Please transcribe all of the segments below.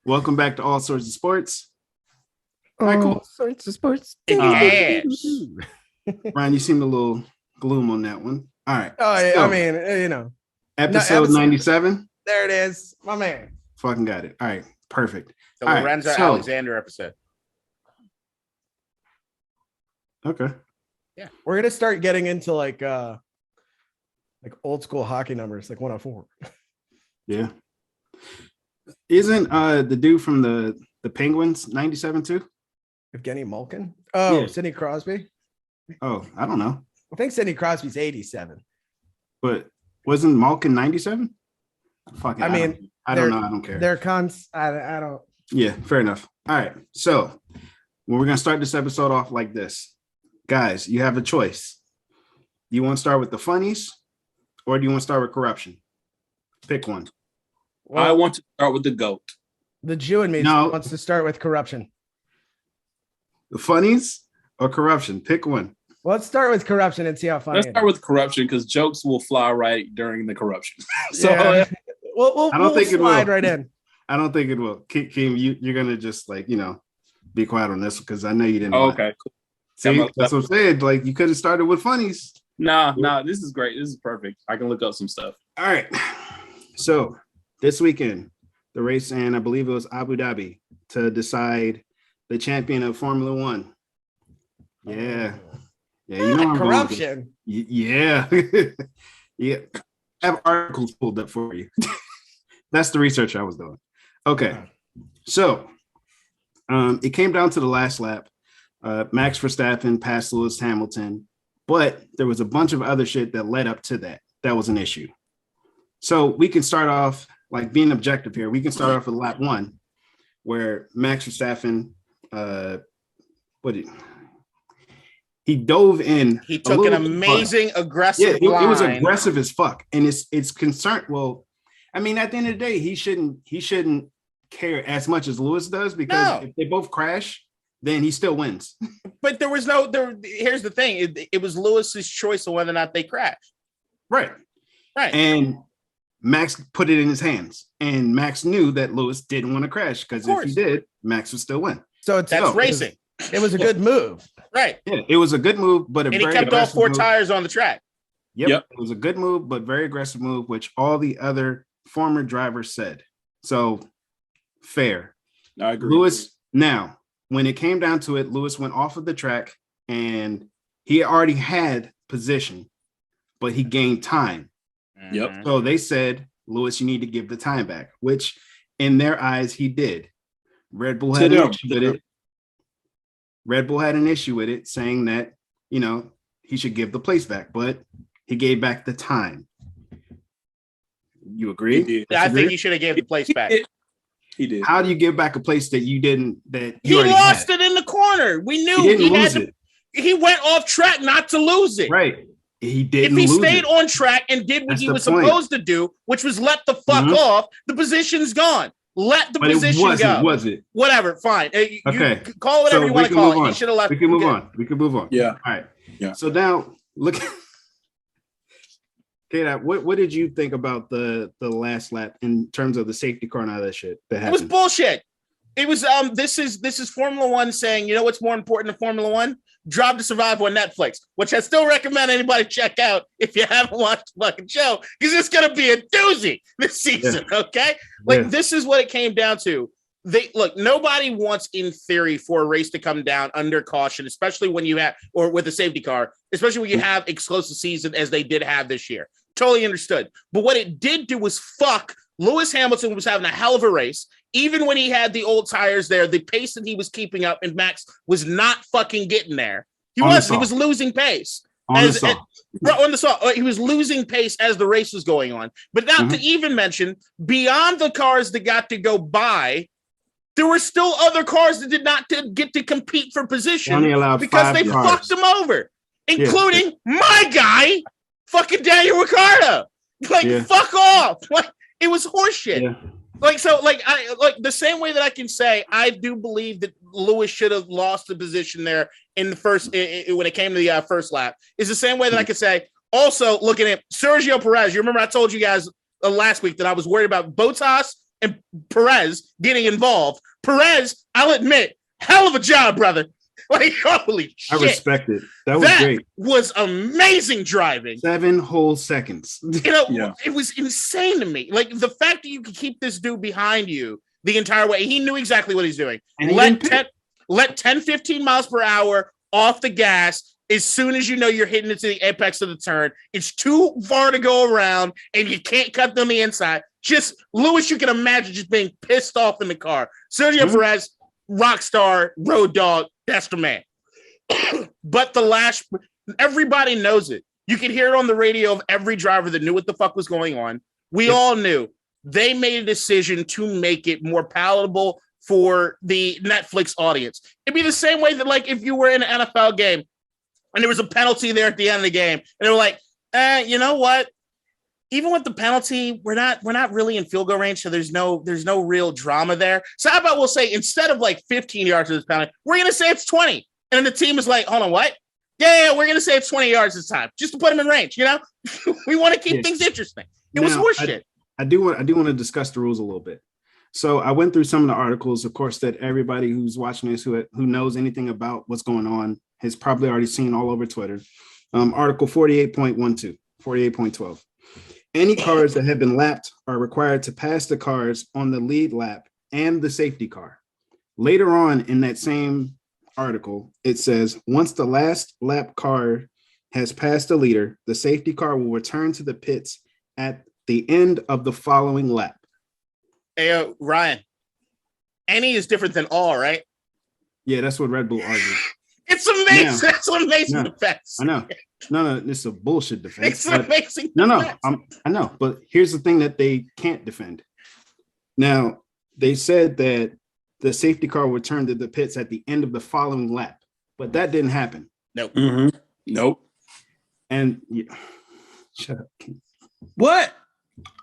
Welcome back to All Sorts of Sports. All right, cool. All sorts of sports. Yes. Ryan, you seemed a little gloom on that one. All right. Oh, yeah, So, I mean, episode 97. there it is, my man. Fucking got it. All right. Perfect. The All Lorenzo right, so- Alexander episode. Okay. We're gonna start getting into like old school hockey numbers, like 104. Yeah. Isn't the dude from the Penguins 97 too? Evgeny Malkin. Oh, Yeah. Sidney Crosby. Oh, I don't know. I think Sidney Crosby's 87. But wasn't Malkin 97? Fuck it. I mean, I don't know. I don't care. They're cons. I don't. Yeah, fair enough. All right. So we're going to start this episode off like this. Guys, you have a choice. Do you want to start with the funnies or do you want to start with corruption? Pick one. I want to start with the GOAT. The Jew in me wants to start with corruption. The funnies or corruption? Pick one. Well, let's start with corruption and see how funny. Let's start with corruption because jokes will fly right during the corruption. So Yeah. we'll I don't think it slide will. right in. I don't think it will. Kim, you're going to just be quiet on this because I know you didn't. okay, cool. See, that's what I'm saying. Like, you could have started with funnies. Nah, this is great. This is perfect. I can look up some stuff. All right. So this weekend, the race, and I believe it was Abu Dhabi to decide the champion of Formula One. Yeah. Yeah. You know Corruption. Yeah. Yeah. I have articles pulled up for you. That's the research I was doing. Okay. So it came down to the last lap. Max Verstappen passed Lewis Hamilton, but there was a bunch of other shit that led up to that. That was an issue. So we can start off being objective here. We can start off with lap one, where Max Verstappen, he dove in. He took an amazing aggressive line. It was aggressive as fuck, and it's concerned. Well, I mean, at the end of the day, he shouldn't care as much as Lewis does because if they both crash, then he still wins. But here's the thing. It was Lewis's choice of whether or not they crashed. Right. And Max put it in his hands, and Max knew that Lewis didn't want to crash because if he did, Max would still win. So that's racing. It was a good move. Right. Yeah, it was a good move, but he kept all four tires on the track. Yep. It was a good move, but very aggressive move, which all the other former drivers said. So fair. I agree. Lewis, now, when it came down to it, Lewis went off of the track and he already had position, but he gained time. Yep. So they said, Lewis, you need to give the time back, which in their eyes, he did. Red Bull had an issue with it. Red Bull had an issue with it, saying that, he should give the place back, but he gave back the time. You agree? I think he should have gave the place back. He did. How do you give back a place that you didn't? He lost it in the corner. We knew he had to. He went off track not to lose it. Right. He didn't. If he stayed on track and did what he was supposed to do, which was let the fuck off, the position's gone. Let the position go. Was it? Whatever. Fine. Okay. Call it whatever you want to call it. He should have left. We can move on. We can move on. Yeah. All right. Yeah. So now look. KDot, what did you think about the last lap in terms of the safety car and all that shit that happened? It was bullshit. It was this is Formula One saying, you know what's more important than Formula One? Drive to Survive on Netflix, which I still recommend anybody check out if you haven't watched the fucking show, because it's gonna be a doozy this season. Yeah. Okay, this is what it came down to. Nobody wants, in theory, for a race to come down under caution, especially when you have, or with a safety car, especially when you have explosive season as they did have this year. Totally understood. But what it did do was fuck. Lewis Hamilton was having a hell of a race. Even when he had the old tires there, the pace that he was keeping up, and Max was not fucking getting there. He was losing pace. On the saw. He was losing pace as the race was going on. But not to even mention, beyond the cars that got to go by, there were still other cars that did not get to compete for position because they fucked them over, including my guy, fucking Daniel Ricciardo. Fuck off. It was horseshit. Yeah. The same way that I can say I do believe that Lewis should have lost the position there in the first when it came to the first lap is the same way that I could say also looking at Sergio Perez. You remember I told you guys last week that I was worried about Bottas and Perez getting involved. Perez, I'll admit, hell of a job, brother. Like, holy shit. I respect it. That was great. Was amazing driving. 7 whole seconds. It was insane to me. Like, the fact that you could keep this dude behind you the entire way. He knew exactly what he's doing. And let 10, 15 miles per hour off the gas as soon as you know you're hitting into the apex of the turn. It's too far to go around, and you can't cut them the inside. Just, Lewis, you can imagine just being pissed off in the car. Sergio Perez, rock star, road dog, that's the man. But everybody knows it. You could hear it on the radio of every driver that knew what the fuck was going on. We all knew. They made a decision to make it more palatable for the Netflix audience. It'd be the same way that, like, if you were in an NFL game and there was a penalty there at the end of the game, and they were like, you know what? Even with the penalty, we're not really in field goal range, so there's no real drama there. So how about we'll say, instead of like 15 yards of this penalty, we're gonna say it's 20. And then the team is like, hold on, what? Yeah, we're gonna say it's 20 yards this time, just to put them in range. You know, we want to keep things interesting. It was horseshit. I do want to discuss the rules a little bit. So I went through some of the articles, of course, that everybody who's watching this, who knows anything about what's going on, has probably already seen all over Twitter. Article 48.12, 48.12. Any cars that have been lapped are required to pass the cars on the lead lap and the safety car. Later on in that same article, it says, once the last lap car has passed the leader, the safety car will return to the pits at the end of the following lap. Hey, Ryan, any is different than all, right? Yeah, that's what Red Bull argues. It's amazing. That's an amazing defense. I know. No, it's a bullshit defense. It's an amazing defense. I know. But here's the thing that they can't defend. Now, they said that the safety car would return to the pits at the end of the following lap, but that didn't happen. Nope. Mm-hmm. Nope. And shut up. What?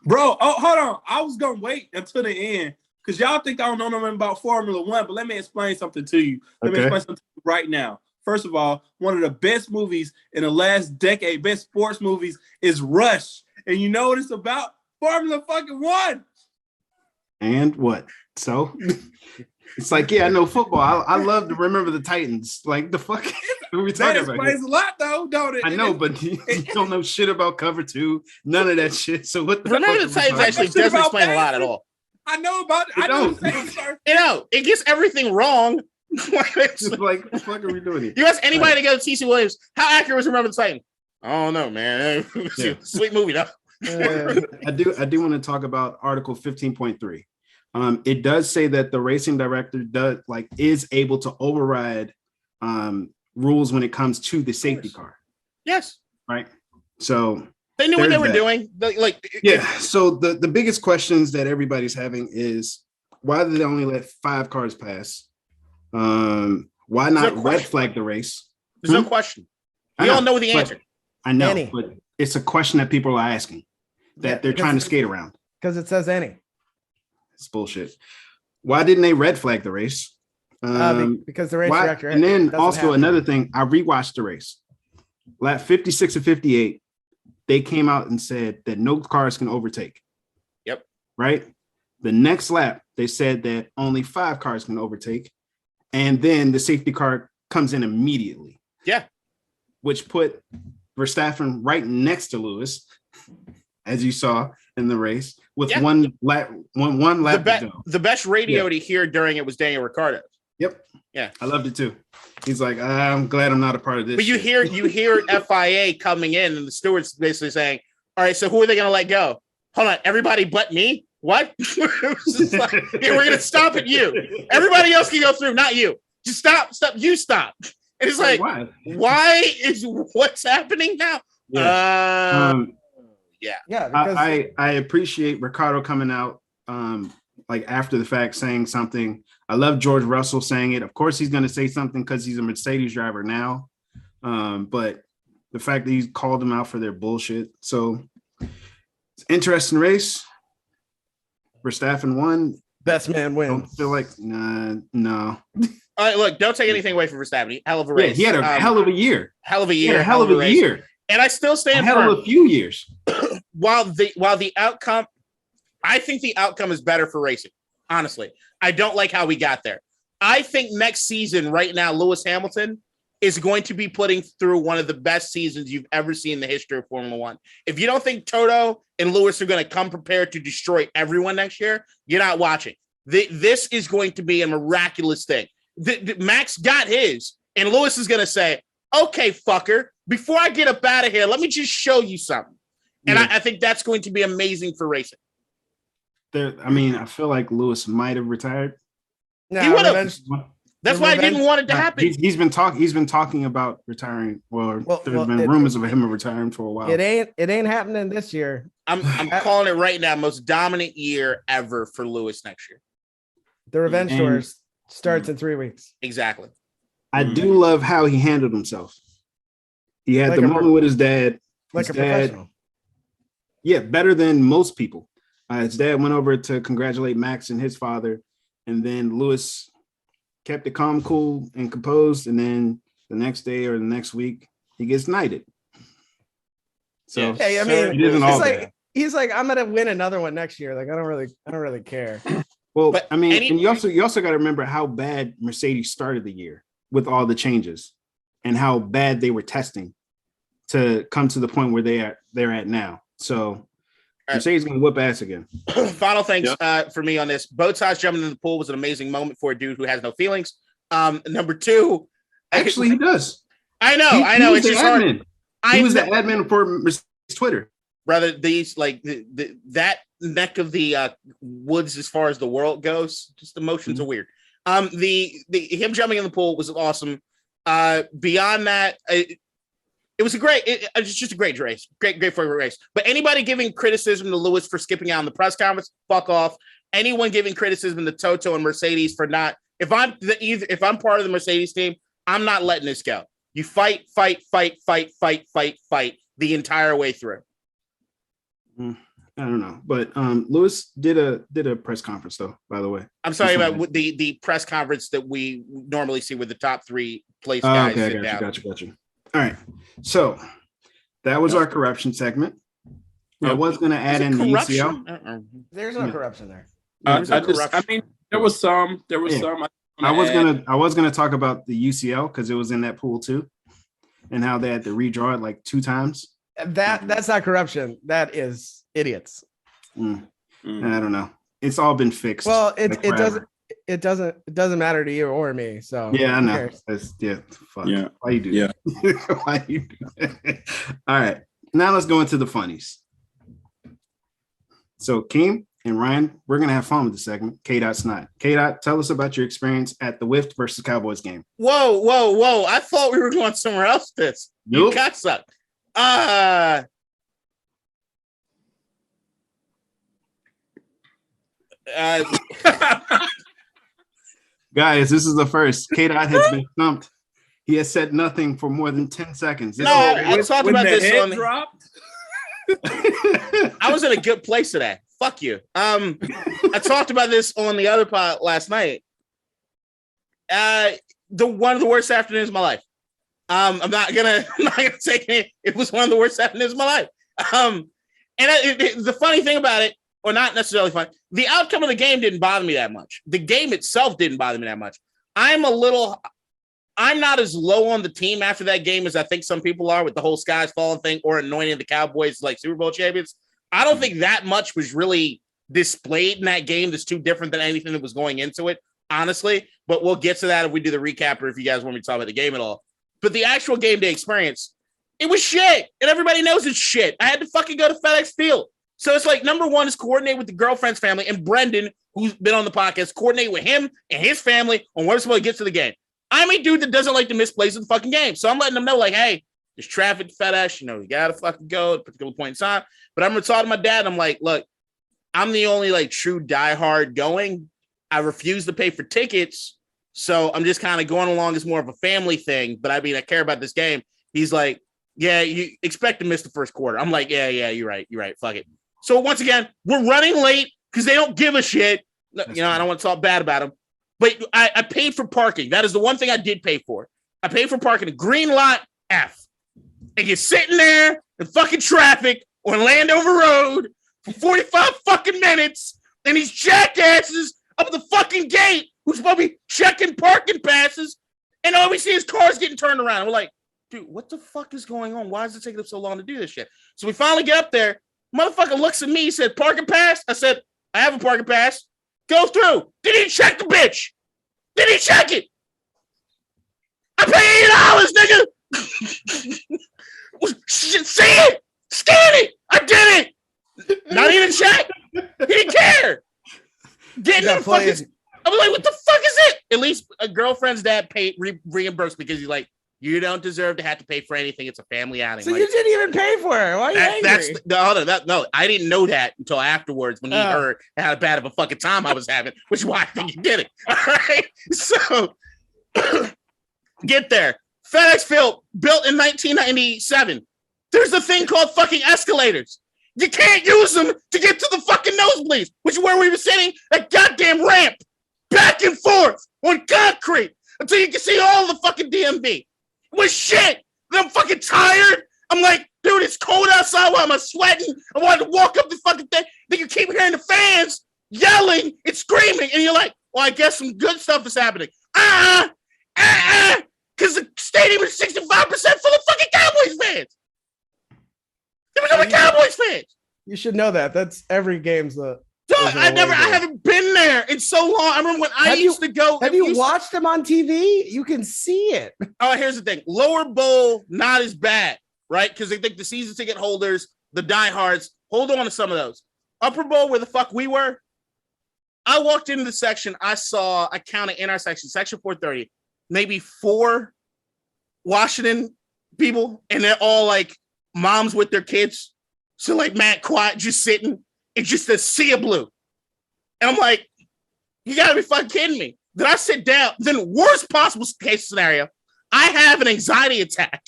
Bro, hold on. I was going to wait until the end because y'all think I don't know nothing about Formula One, but let me explain something to you. Let me explain something to you right now. First of all, one of the best movies in the last decade, best sports movies, is Rush. And you know what it's about? Formula fucking One. And what? So it's like, yeah, I know football. I love to remember the Titans. Like, the fuck are we talking about? That explains a lot, though, don't it? I know, but you don't know shit about cover 2. None of that shit. So what the Remember the Titans actually doesn't explain a lot at all. I know about it. I know. You know, it gets everything wrong. Like, what the fuck are we doing here? You ask anybody to go to TC Williams, how accurate was Remember the Titans? I don't know, man. Sweet movie, though. I do want to talk about Article 15.3. It does say that the racing director is able to override rules when it comes to the safety car. Yes. Right. So they knew what they were doing. So the biggest questions that everybody's having is, why did they only let 5 cars pass? Why not red flag the race? There's no question. We all know the answer. I know, but it's a question that people are asking that they're trying to skate around. Because it says any. It's bullshit. Why didn't they red flag the race? Because the race director. And then also another thing, I rewatched the race. Lap 56 and 58, they came out and said that no cars can overtake. Yep. Right? The next lap, they said that only 5 cars can overtake. And then the safety car comes in immediately. Yeah. Which put Verstappen right next to Lewis, as you saw in the race, with one lap to go. The best radio to hear during it was Daniel Ricciardo. Yep. Yeah. I loved it too. He's like, I'm glad I'm not a part of this. But you hear FIA coming in and the stewards basically saying, all right, so who are they going to let go? Hold on, everybody but me? What? Like, we're going to stop at you. Everybody else can go through, not you. Just stop, you stop. And it's like, why is what's happening now? Yeah. Because I appreciate Ricardo coming out like after the fact saying something. I love George Russell saying it. Of course, he's going to say something because he's a Mercedes driver now. But the fact that he called them out for their bullshit. So it's interesting race. Verstappen won. Best man wins. Don't feel like no. All right, look, don't take anything away from Verstappen. Hell of a race. Yeah, he had a hell of a year. Hell of a year. Hell of a year. And I still stand firm. Hell of a few years. While the outcome I think the outcome is better for racing. Honestly, I don't like how we got there. I think next season, right now, Lewis Hamilton is going to be putting through one of the best seasons you've ever seen in the history of Formula One. If you don't think Toto and Lewis are going to come prepared to destroy everyone next year, you're not watching. This is going to be a miraculous thing. Max got his, and Lewis is going to say, okay, fucker, before I get up out of here, let me just show you something. And I think that's going to be amazing for racing. I feel like Lewis might have retired. No, he would have. That's why I didn't want it to happen. He's been talking about retiring. There's been rumors of him retiring for a while. It ain't happening this year. I'm calling it right now. Most dominant year ever for Lewis next year. The revenge tour starts in 3 weeks. Exactly. I do love how he handled himself. He had the moment with his dad. Like a professional. Yeah, better than most people. His dad went over to congratulate Max and his father, and then Lewis kept it calm, cool, and composed. And then the next day or the next week, he gets knighted. So hey, I mean, he's like, I'm gonna win another one next year. Like, I don't really care. Well, but and you also got to remember how bad Mercedes started the year with all the changes, and how bad they were testing to come to the point where they're at now. So Mercedes gonna whip ass again. Final things for me on this. Both sides jumping in the pool was an amazing moment for a dude who has no feelings. Number two, actually, he does. I know. It's just hard. He was the admin for Mercedes Twitter. Brother, these that neck of the woods as far as the world goes, just emotions are weird. Him jumping in the pool was awesome. Beyond that, it was it's just a great race. Great for a race. But anybody giving criticism to Lewis for skipping out on the press conference, fuck off. Anyone giving criticism to Toto and Mercedes for not, if I'm part of the Mercedes team, I'm not letting this go. You fight the entire way through. I don't know, but Lewis did a press conference though. By the way, I'm sorry about the press conference that we normally see with the top three place guys. Okay, gotcha. All right, so that was our corruption segment. I was going to add in the UCL. There's no corruption there. There was some. I was gonna talk about the UCL because it was in that pool too, and how they had to redraw it like 2 times. That's not corruption. That is idiots. I don't know. It's all been fixed. Well, it doesn't matter to you or me. So yeah, I know. Fuck. Yeah. Why you do that? Why you do that? All right. Now let's go into the funnies. So Keem and Ryan, we're gonna have fun with the segment. KDot's not. KDot, tell us about your experience at the Wift versus Cowboys game. Whoa! I thought we were going somewhere else. Nope. You cocksuck. Guys, this is the first. KDot has been stumped. He has said nothing for more than 10 seconds. I talked about this on dropped. I was in a good place today. Fuck you. I talked about this on the other pod last night. One of the worst afternoons of my life. I'm not gonna take it. It was one of the worst afternoons of my life. The funny thing about it, or not necessarily funny, the outcome of the game didn't bother me that much. The game itself didn't bother me that much. I'm not as low on the team after that game as I think some people are with the whole skies falling thing or anointing the Cowboys like Super Bowl champions. I don't think that much was really displayed in that game that's too different than anything that was going into it, honestly. But we'll get to that if we do the recap or if you guys want me to talk about the game at all. But the actual game day experience, it was shit. And everybody knows it's shit. I had to fucking go to FedEx Field. So it's like, number one is coordinate with the girlfriend's family and Brendan, who's been on the podcast, coordinate with him and his family on where we're supposed to get to the game. I'm a dude that doesn't like to miss plays in the fucking game. So I'm letting them know, like, hey, there's traffic to FedEx. You got to fucking go at a particular point in time. But I'm going to talk to my dad. I'm like, look, I'm the only, like, true diehard going. I refuse to pay for tickets. So I'm just kind of going along as more of a family thing. But, I mean, I care about this game. He's like, yeah, you expect to miss the first quarter. I'm like, yeah, you're right. Fuck it. So once again, we're running late because they don't give a shit. I don't want to talk bad about them. But I paid for parking. That is the one thing I did pay for. I paid for parking a green lot F. And you're sitting there in fucking traffic on Landover Road for 45 fucking minutes, and these jackasses up at the fucking gate who's supposed to be checking parking passes, and all we see is cars getting turned around. We're like, dude, what the fuck is going on? Why is it taking up so long to do this shit? So we finally get up there. Motherfucker looks at me, he said, parking pass? I said, I have a parking pass. Go through. Didn't even check the bitch. Didn't even check it. I pay $8, nigga. See it. Scan it. I did it. Not even check. He didn't care. Getting the fucking. I was like, what the fuck is it? At least a girlfriend's dad paid reimbursed because he's like, you don't deserve to have to pay for anything. It's a family outing. So like, you didn't even pay for it. Why are you angry? No, I didn't know that until afterwards when he heard how bad of a fucking time I was having, which is why I think he did it. All right. So get there. FedEx Field, built in 1997. There's a thing called fucking escalators. You can't use them to get to the fucking nosebleeds, which is where we were sitting, a goddamn ramp, back and forth on concrete until you can see all the fucking DMV. It was shit. And I'm fucking tired. I'm like, dude, it's cold outside. Why am I sweating? I wanted to walk up the fucking thing. Then you keep hearing the fans yelling and screaming, and you're like, well, I guess some good stuff is happening. Because the stadium is 65% full of fucking Cowboys fans. There was only Cowboys fans. You should know that. That's every game's the. Dog, I haven't been there in so long. I remember when I used to go. Have you watched them on TV? You can see it. Oh, here's the thing. Lower bowl, not as bad, right? Because they think the season ticket holders, the diehards, hold on to some of those. Upper bowl, where the fuck we were, I walked into the section. I counted in our section 430, maybe 4 Washington people, and they're all like moms with their kids. So like Matt quiet, just sitting. It's just a sea of blue. And I'm like, you gotta be fucking kidding me. Then I sit down. Then worst possible case scenario, I have an anxiety attack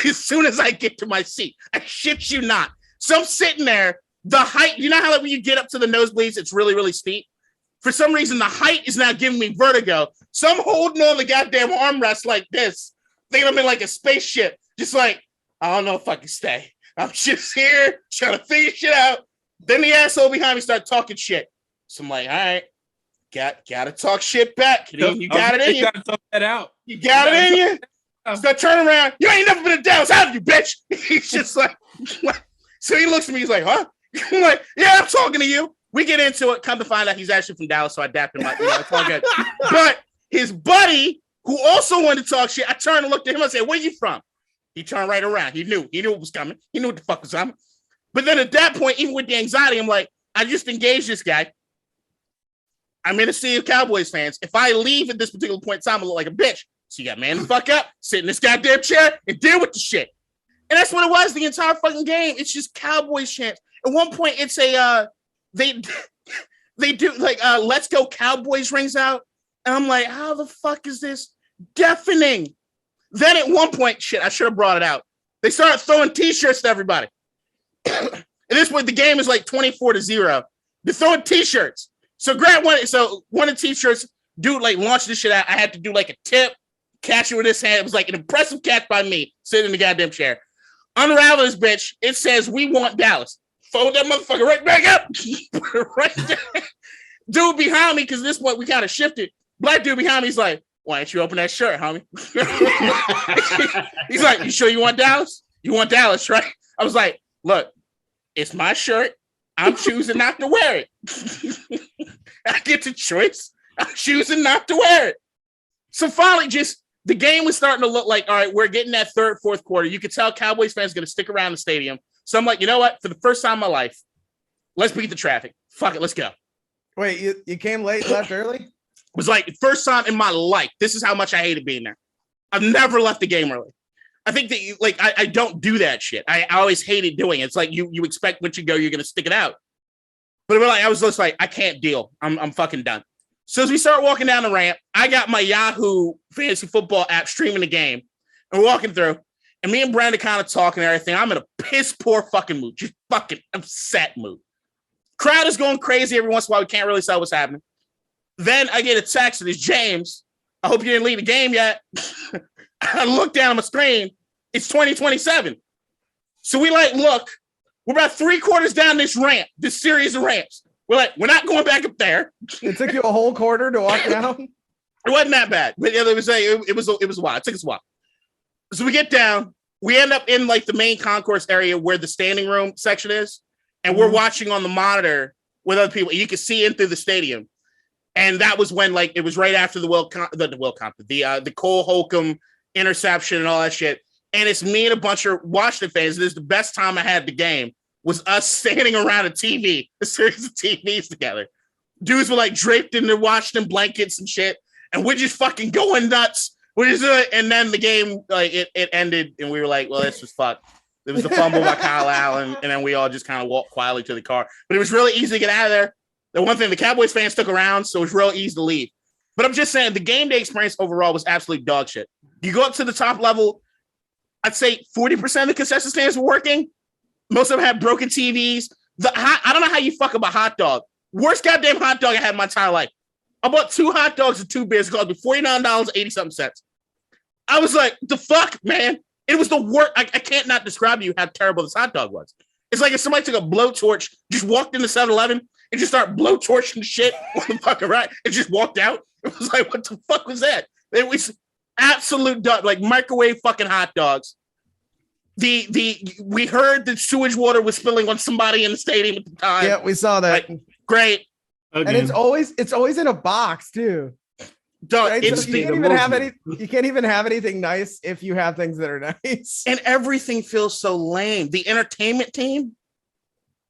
as soon as I get to my seat. I shit you not. So I'm sitting there. The height, you know how like when you get up to the nosebleeds, it's really, really steep? For some reason, the height is now giving me vertigo. So I'm holding on the goddamn armrest like this, thinking I'm in like a spaceship. Just like, I don't know if I can stay. I'm just here trying to figure shit out. Then the asshole behind me started talking shit. So I'm like, all right, gotta talk shit back. You got it in you. Gotta talk that out. You got it in you. Start turning around. You ain't never been to Dallas, have you, bitch? He's just like, so he looks at me. He's like, huh? I'm like, yeah, I'm talking to you. We get into it. Come to find out he's actually from Dallas, so I dapped him. Like, it's all good. But his buddy, who also wanted to talk shit, I turned and looked at him. I said, where you from? He turned right around. He knew what was coming. He knew what the fuck was coming. But then at that point, even with the anxiety, I'm like, I just engaged this guy. I'm in a sea of Cowboys fans. If I leave at this particular point in time, I look like a bitch. So you got man the fuck up, sit in this goddamn chair, and deal with the shit. And that's what it was the entire fucking game. It's just Cowboys chants. At one point, it's a they do like "Let's Go Cowboys" rings out, and I'm like, how the fuck is this deafening? Then at one point, shit, I should have brought it out. They started throwing T-shirts to everybody. At this point, the game is like 24-0. They're throwing T-shirts. So grab one. So one of the T-shirts, dude, like launched this shit out. I had to do like a tip, catch it with his hand. It was like an impressive catch by me, sitting in the goddamn chair. Unravel this bitch. It says, "We want Dallas." Fold that motherfucker right back up. Put it right there. Dude behind me, because at this point we kind of shifted. Black dude behind me, he's like, why don't you open that shirt, homie? He's like, you sure you want Dallas? You want Dallas, right? I was like, look, it's my shirt. I'm choosing not to wear it. I get the choice. I'm choosing not to wear it. So finally, just the game was starting to look like, all right, we're getting that third, fourth quarter. You could tell Cowboys fans going to stick around the stadium. So I'm like, you know what? For the first time in my life, let's beat the traffic. Fuck it, let's go. Wait, you came late, left early? It was like first time in my life. This is how much I hated being there. I've never left the game early. I think that I don't do that shit. I always hated doing it. It's like you expect once you go, you're gonna stick it out. But like I was just like, I can't deal. I'm fucking done. So as we start walking down the ramp, I got my Yahoo fantasy football app streaming the game, and we're walking through, and me and Brandon kind of talking and everything. I'm in a piss poor fucking mood, just fucking upset mood. Crowd is going crazy every once in a while. We can't really tell what's happening. Then I get a text and it's James. I hope you didn't leave the game yet. I look down on my screen. It's 2027. So we like look. We're about 3/4 down this ramp, this series of ramps. We're like, we're not going back up there. It took you a whole quarter to walk down. It wasn't that bad, but it was a while. It took us a while. So we get down. We end up in like the main concourse area where the standing room section is, and we're watching on the monitor with other people. You can see in through the stadium, and that was when like it was right after the Cole Holcomb interception and all that shit. And it's me and a bunch of Washington fans. This is the best time I had the game. Was us standing around a series of TVs together. Dudes were like draped in their Washington blankets and shit, and we're just fucking going nuts. We're just doing it. And then the game, like it ended, and we were like, well, this was fucked. There was a fumble by Kyle Allen, and then we all just kind of walked quietly to the car. But it was really easy to get out of there. The one thing, the Cowboys fans stuck around, so it was real easy to leave. But I'm just saying, the game day experience overall was absolute dog shit. You go up to the top level, I'd say 40% of the concession stands were working. Most of them had broken TVs. I don't know how you fuck up a hot dog. Worst goddamn hot dog I had in my entire life. I bought 2 hot dogs and 2 beers. It cost me $49.80-something. I was like, the fuck, man? It was the worst. I can't not describe to you how terrible this hot dog was. It's like if somebody took a blowtorch, just walked into 7-Eleven and just started blowtorching shit on the fucking right and just walked out. It was like, what the fuck was that? It was absolute like microwave fucking hot dogs. We heard that sewage water was spilling on somebody in the stadium at the time. Yeah, we saw that. Like, great. Again. And it's always in a box too. Right? So you can't even have anything nice if you have things that are nice. And everything feels so lame. The entertainment team,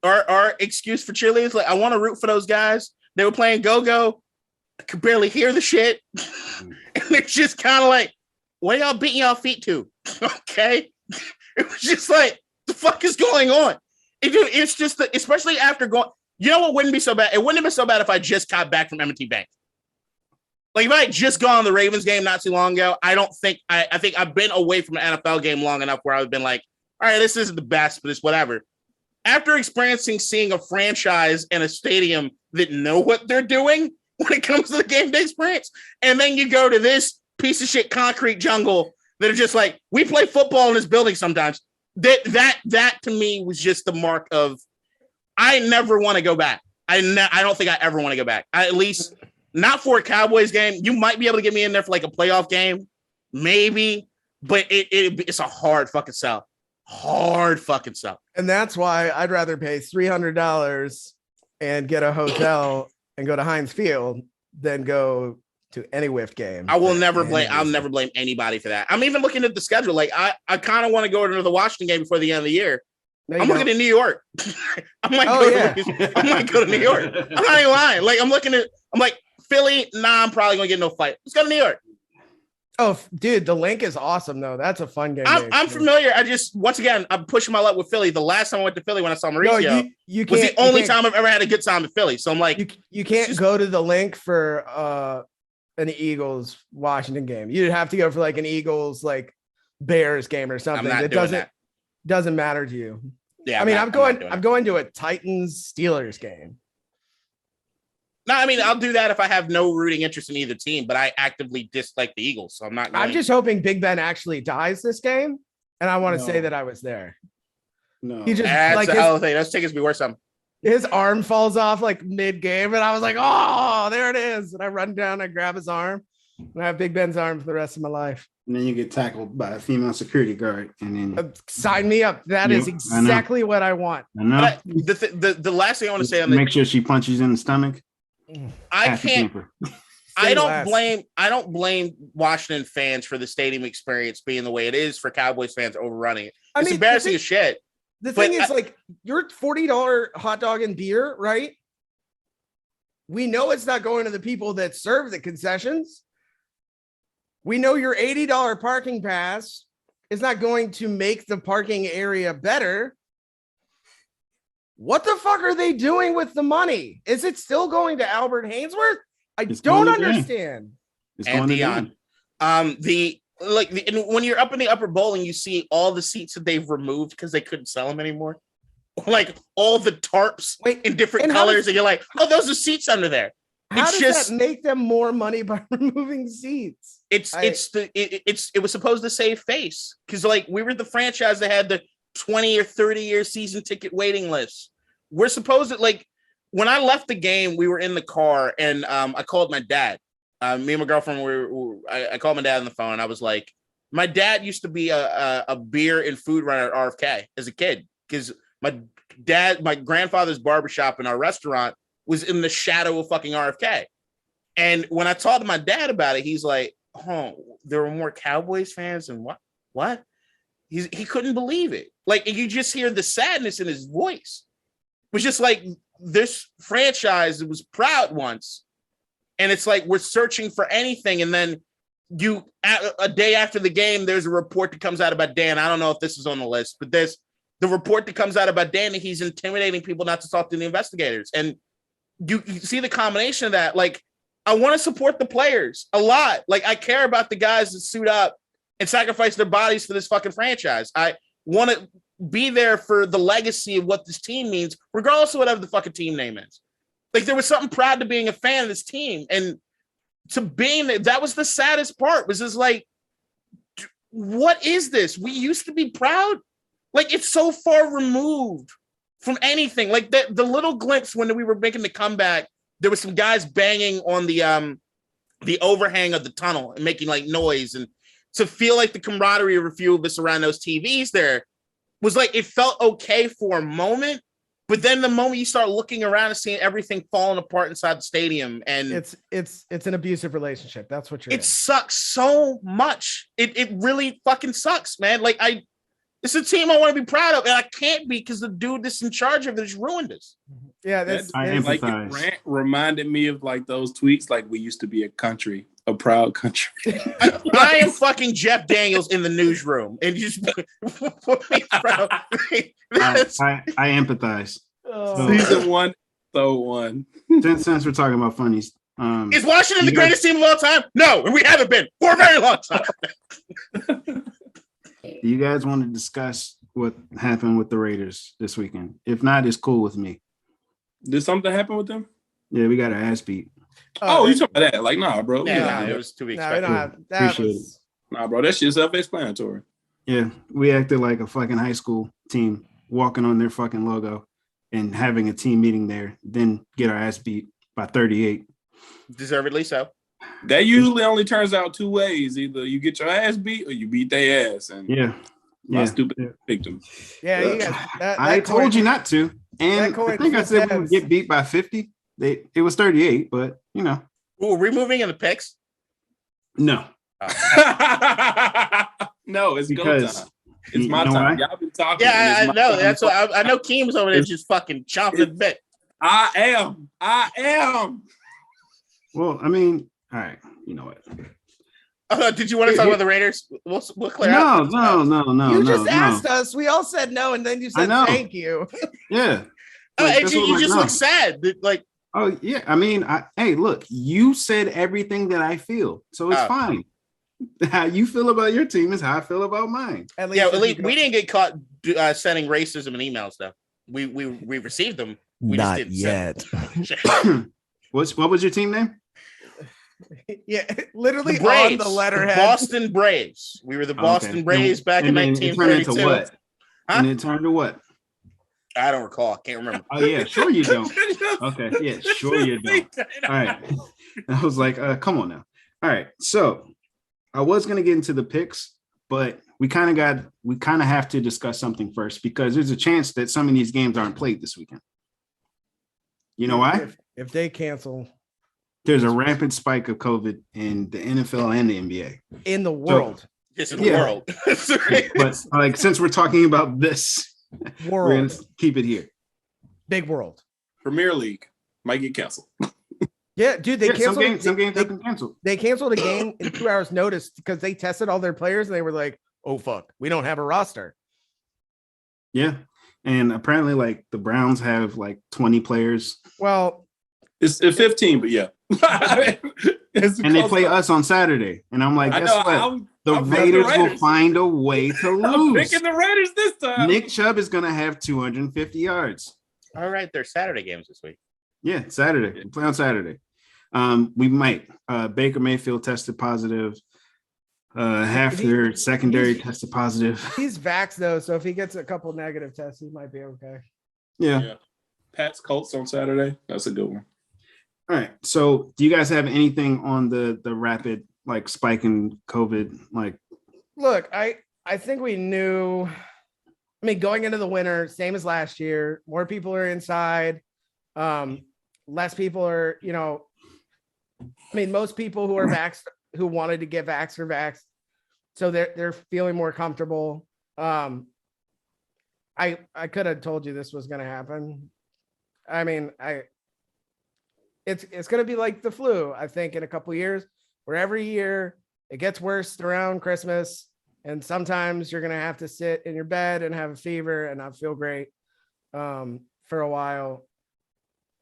our excuse for cheerleaders, like I want to root for those guys. They were playing go-go. I could barely hear the shit. And it's just kind of like, what are y'all beating y'all feet to? Okay. It was just like, the fuck is going on? It's just, especially after going, you know what wouldn't be so bad? It wouldn't have been so bad if I just got back from M&T Bank. Like if I had just gone on the Ravens game not too long ago, I think I've been away from an NFL game long enough where I've been like, all right, this isn't the best, but it's whatever. After seeing a franchise and a stadium that know what they're doing when it comes to the game day experience, and then you go to this piece of shit concrete jungle that are just like, we play football in this building sometimes. That to me was just the mark of, I never want to go back. I don't think I ever want to go back. At least not for a Cowboys game. You might be able to get me in there for like a playoff game, maybe, but it's a hard fucking sell. Hard fucking sell. And that's why I'd rather pay $300 and get a hotel and go to Heinz Field than go to any WIF game. I'll never blame anybody for that. I'm even looking at the schedule. Like I kind of want to go to the Washington game before the end of the year. No, I'm looking at New York. I might go to New York. I'm not even lying. Like I'm like Philly. Nah, I'm probably gonna get no fight. Let's go to New York. Oh, dude, the link is awesome though. That's a fun game. I'm familiar. Once again, I'm pushing my luck with Philly. The last time I went to Philly when I saw Mauricio was the only time I've ever had a good time in Philly. So I'm like, you can't go to the link for an Eagles Washington game. You'd have to go for like an Eagles like Bears game or something. It doesn't matter to you. Yeah, I mean, I'm going to a Titans Steelers game. No, I mean, I'll do that if I have no rooting interest in either team, but I actively dislike the Eagles, so I'm not going. I'm just hoping Big Ben actually dies this game, and I want to say that I was there. No, he just that's the hell thing. Those tickets be worth something. His arm falls off like mid-game, and I was like, "Oh, there it is!" And I run down, I grab his arm, and I have Big Ben's arm for the rest of my life. And then you get tackled by a female security guard, and then sign me up. That is exactly what I want. I know. The last thing I want to say on make sure she punches you in the stomach. I can't. I don't blame Washington fans for the stadium experience being the way it is for Cowboys fans overrunning it. It's embarrassing as shit. The thing is, like, your $40 hot dog and beer, right? We know it's not going to the people that serve the concessions. We know your $80 parking pass is not going to make the parking area better. What the fuck are they doing with the money? Is it still going to Albert Hainsworth? I don't understand. And Deion. When you're up in the upper bowl and you see all the seats that they've removed because they couldn't sell them anymore, like all the tarps in different colors, and you're like, oh, those are seats under there. How does that make them more money by removing seats? It was supposed to save face because like we were the franchise that had the 20 or 30-year season ticket waiting lists. We're supposed to, like, when I left the game, we were in the car, and I called my dad. Me and my girlfriend I called my dad on the phone. And I was like, my dad used to be a beer and food runner at RFK as a kid, because my grandfather's barbershop and our restaurant was in the shadow of fucking RFK. And when I talked to my dad about it, he's like, "Oh, there were more Cowboys fans and what?" He couldn't believe it. Like, you just hear the sadness in his voice. It was just like, this franchise was proud once, and it's like we're searching for anything, and then a day after the game, there's a report that comes out about Dan. I don't know if this is on the list, but there's the report that comes out about Dan that he's intimidating people not to talk to the investigators. And you see the combination of that. Like, I want to support the players a lot. Like, I care about the guys that suit up and sacrifice their bodies for this fucking franchise. I want to be there for the legacy of what this team means, regardless of whatever the fucking team name is. Like, there was something proud to being a fan of this team, and to being that was the saddest part. Was just like, what is this? We used to be proud. Like, it's so far removed from anything. Like, the little glimpse when we were making the comeback, there was some guys banging on the overhang of the tunnel and making like noise, and to feel like the camaraderie of a few of us around those TVs there was like, it felt okay for a moment, but then the moment you start looking around and seeing everything falling apart inside the stadium, and it's an abusive relationship. That's what you're in. Sucks so much. It really fucking sucks, man. Like, it's a team I want to be proud of, and I can't be, because the dude that's in charge of it has ruined us. Yeah, that's like, it reminded me of like those tweets, like, we used to be a proud country. I am fucking Jeff Daniels in the newsroom, and you just put me proud. I empathize. Season 1, so 1. Since we're talking about funnies, is Washington the greatest team of all time? No, and we haven't been for a very long time. Do you guys want to discuss what happened with the Raiders this weekend? If not, it's cool with me. Did something happen with them? Yeah, we got our ass beat. Oh, you talking about that? Like, nah, bro. Yeah, it was 2 weeks back. Appreciate it. Nah, bro, that shit's self-explanatory. Yeah, we acted like a fucking high school team walking on their fucking logo and having a team meeting there, then get our ass beat by 38. Deservedly so. That usually only turns out two ways. Either you get your ass beat or you beat their ass. And my stupid victim. Yeah, you got I told you not to. And I think I said we would get beat by 50. It was 38, but you know. Ooh, are we moving in the picks? No. No, it's because go time. It's my time. Y'all been talking. Yeah, I know. That's what I know. Keem's over there just fucking chomping the bit. I am. Well, I mean, all right. You know what? Did you want to talk about the Raiders? We'll clear out. No. You just asked us. We all said no, and then you said thank you. Yeah. You just look sad. Like, oh yeah. I mean, hey, look. You said everything that I feel, so it's fine. How you feel about your team is how I feel about mine. At least we didn't get caught sending racism in emails, though. We received them. We Not yet. What was your team name? Yeah, literally on the letterhead. Boston Braves. We were the Boston Braves back in 1932. It turned into what? And it turned to what? I don't recall. I can't remember. Oh yeah, sure you don't. Okay, yeah, sure you don't. All right. I was like, come on now. All right, so I was gonna get into the picks, but we kind of have to discuss something first because there's a chance that some of these games aren't played this weekend. You know why? If they cancel, there's a rampant spike of COVID in the NFL and the NBA. In the world. Yes, in the world. But like, since we're talking about this, world. we're going to keep it here. Big world. Premier League might get canceled. Yeah, dude, they canceled. Some games have been canceled. They canceled a game in 2 hours notice because they tested all their players and they were like, oh, fuck, we don't have a roster. Yeah. And apparently, like, the Browns have like 20 players. Well, it's 15, but yeah. And they play us on Saturday. And I'm like, guess what? The Raiders will find a way to lose. I'm picking the Raiders this time. Nick Chubb is going to have 250 yards. All right, they're Saturday games this week. Yeah, Saturday. We play on Saturday. We might. Baker Mayfield tested positive. Half their secondary tested positive. He's vaxxed though, so if he gets a couple negative tests, he might be okay. Yeah. Pat's Colts on Saturday. That's a good one. All right. So, do you guys have anything on the rapid like spike in COVID? Like, look, I think we knew. I mean, going into the winter, same as last year. More people are inside. Less people are. I mean, most people who are vaxxed, who wanted to get vaxxed, are vaxxed, so they're feeling more comfortable. I could have told you this was going to happen. I mean, it's going to be like the flu, I think, in a couple of years, where every year it gets worse around Christmas. And sometimes you're going to have to sit in your bed and have a fever and not feel great for a while.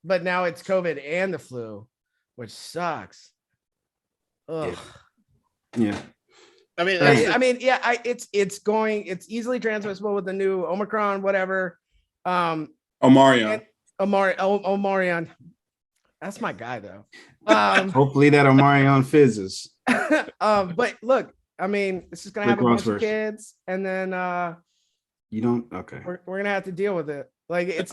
But now it's COVID and the flu, which sucks. Ugh. Yeah. It's easily transmissible with the new Omicron, whatever. Omarion. Omarion. That's my guy though. Hopefully that Omarion fizzes. But look, I mean, this is gonna have a bunch of kids, and then you don't okay. We're gonna have to deal with it. Like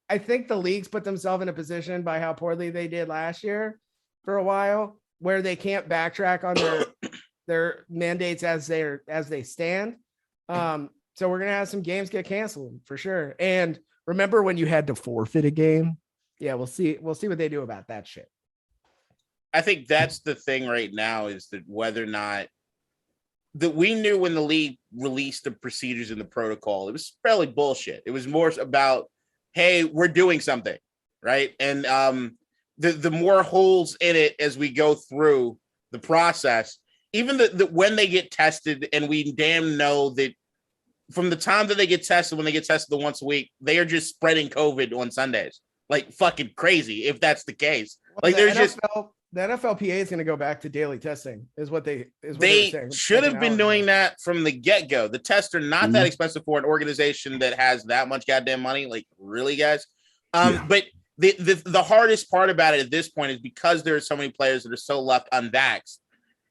I think the leagues put themselves in a position by how poorly they did last year for a while, where they can't backtrack on their mandates as they stand. So we're gonna have some games get canceled for sure. And remember when you had to forfeit a game? Yeah, we'll see what they do about that shit. I think that's the thing right now, is that whether or not that we knew when the league released the procedures and the protocol, it was fairly bullshit. It was more about, hey, we're doing something, right? And the more holes in it as we go through the process, even the when they get tested, and we damn know that from the time that they get tested, when they get tested the once a week, they are just spreading COVID on Sundays. Like fucking crazy if that's the case. Well, the NFLPA is going to go back to daily testing, is what they saying. Should have been doing that from the get-go. The tests are not that expensive for an organization that has that much goddamn money. Like, really, guys? But the hardest part about it at this point is because there are so many players that are so left unvaxxed,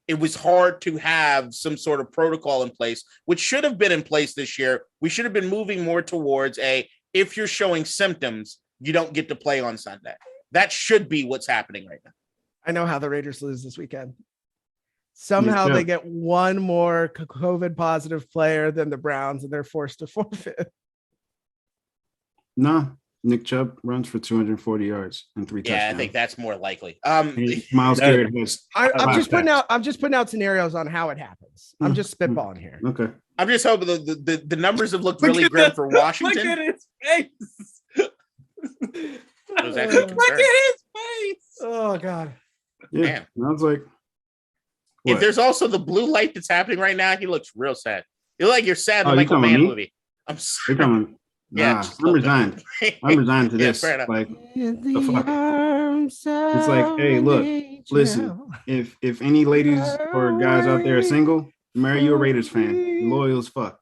it was hard to have some sort of protocol in place, which should have been in place this year. We should have been moving more towards if you're showing symptoms, you don't get to play on Sunday. That should be what's happening right now. I know how the Raiders lose this weekend. Somehow they get one more COVID positive player than the Browns, and they're forced to forfeit. No, Nick Chubb runs for 240 yards and 3 touchdowns. Yeah, I think that's more likely. Miles Garrett has. I'm just putting out scenarios on how it happps. I'm just spitballing here. Okay. I'm just hoping the numbers have looked really grim for Washington. Look at his face. Look at his face. Oh God. Yeah. I was like, if there's also the blue light that's happening right now, he looks real sad. You look like you're sad in the Michael Mann movie. I'm sorry. I'm resigned. I'm resigned to this. Like, the fuck? It's like, hey, look, listen. If any ladies or guys out there are single, marry you a Raiders fan. You're loyal as fuck.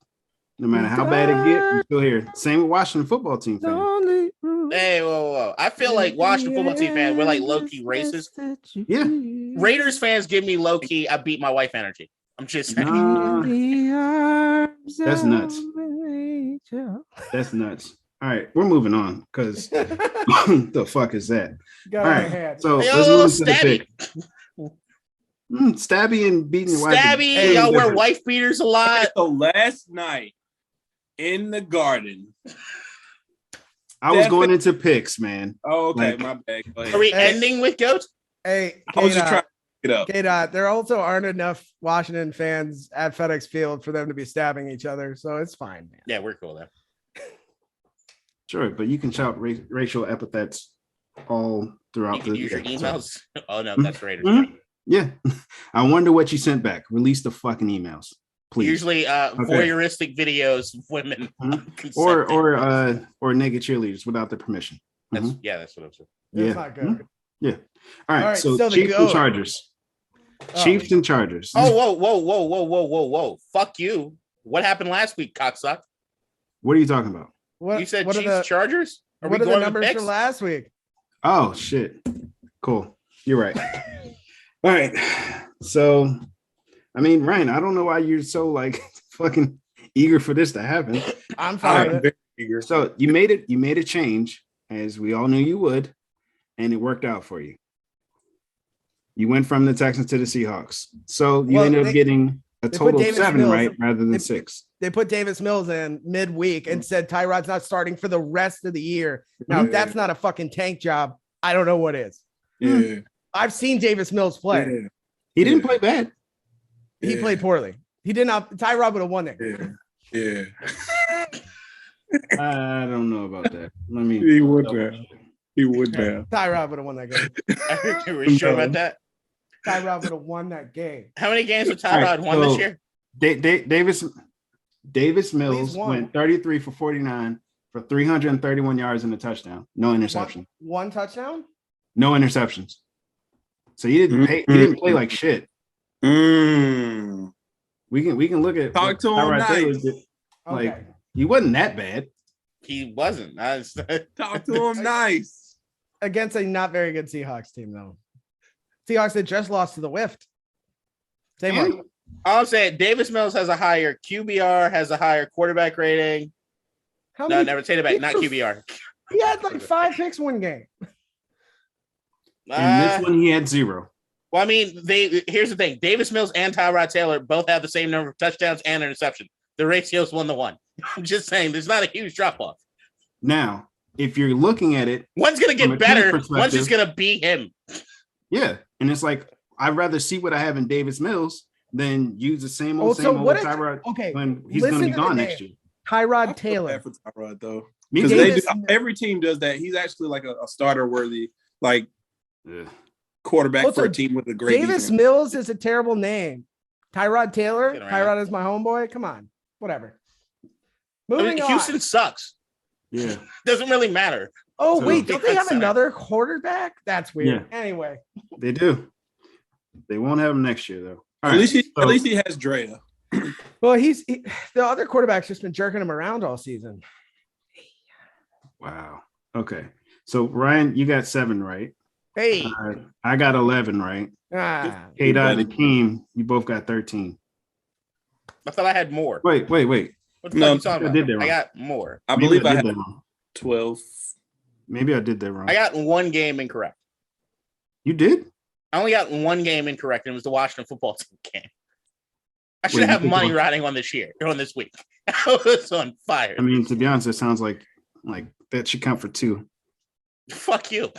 No matter how bad it gets, you're still here. Same with Washington football team fans. Hey, whoa. I feel like Washington football team fans, we're like low-key racist. Yeah. Raiders fans give me low-key, I beat my wife energy. I'm just saying. That's nuts. That's nuts. All right, we're moving on because the fuck is that? All right, so let's move to the pick. Stabby and beating your wife. Stabby, y'all wear wife beaters a lot. So last night in the garden, I was going into picks, man. Oh, okay, my bad. Are we ending with GOAT? Hey, I was just trying to get up. KDot, there also aren't enough Washington fans at FedEx Field for them to be stabbing each other, so it's fine, man. Yeah, we're cool there. Sure, but you can shout racial epithets all throughout you can use your emails. Oh no, that's Raiders. Yeah, I wonder what you sent back. Release the fucking emails, please. Usually, voyeuristic videos of women, or naked cheerleaders without their permission. That's that's what I'm saying. That's not good. Yeah. All right. So Chiefs and Chargers. Chiefs and Chargers. Oh, whoa. Fuck you. What happened last week, cocksuck? What are you talking about? You said Chiefs Chargers? What are the numbers for last week? Oh, shit. Cool. You're right. All right. So I mean, Ryan, I don't know why you're so like fucking eager for this to happen. I'm fine. So you made it. You made a change, as we all knew you would, and it worked out for you. You went from the Texans to the Seahawks, so you ended up getting a total of 7 right rather than 6. They put Davis Mills in midweek and said Tyrod's not starting for the rest of the year. Now, if that's not a fucking tank job, I don't know what is. Yeah. I've seen Davis Mills play. Yeah. He didn't play bad. He played poorly. He did not. Tyrod would have won that game. Yeah. I don't know about that. Let me. He would have. He would have. Tyrod would have won that game. Are you sure about that? Tyrod would have won that game. How many games would Tyrod won this year? Davis Mills went 33 for 49 for 331 yards and a touchdown. No interception. One touchdown? No interceptions. So he didn't play like shit. We can look at talk to him nice. Like he wasn't that bad. He wasn't. Talk to him nice. Against a not very good Seahawks team, though. Seahawks that just lost to the Whift. Same way. I'll say Davis Mills has a higher QBR, has a higher quarterback rating. Never take it back. Not QBR. He had like 5 picks one game. And this one he had 0. Well, I mean, here's the thing. Davis Mills and Tyrod Taylor both have the same number of touchdowns and interception. The ratio is 1-1. I'm just saying there's not a huge drop-off. Now, if you're looking at it, one's going to get better. One's just going to beat him. Yeah. And it's like, I'd rather see what I have in Davis Mills than use the same old Tyrod when he's going to be gone next year. Tyrod Taylor. For Tyrod, though. Because every team does that. He's actually like a starter-worthy, like, quarterback for a team with a great Davis Mills is a terrible name. Tyrod Taylor. Tyrod is my homeboy. Come on. Whatever. Moving on. Houston sucks. Yeah. Doesn't really matter. Oh, wait. Don't they have another quarterback? That's weird. Yeah. Anyway. They do. They won't have him next year, though. At least he has Drea. Well, the other quarterback's just been jerking him around all season. Wow. Okay. So, Ryan, you got 7 right. Hey. I got 11 right. KDot and Keem, you both got 13. I thought I had more. Wait. What the fuck are you talking about? I got more. I believe I had 12. Maybe I did that wrong. I got 1 game incorrect. You did? I only got 1 game incorrect, and it was the Washington football team game. I should have money riding on this week. I was on fire. I mean, to be honest, it sounds like that should count for 2. Fuck you.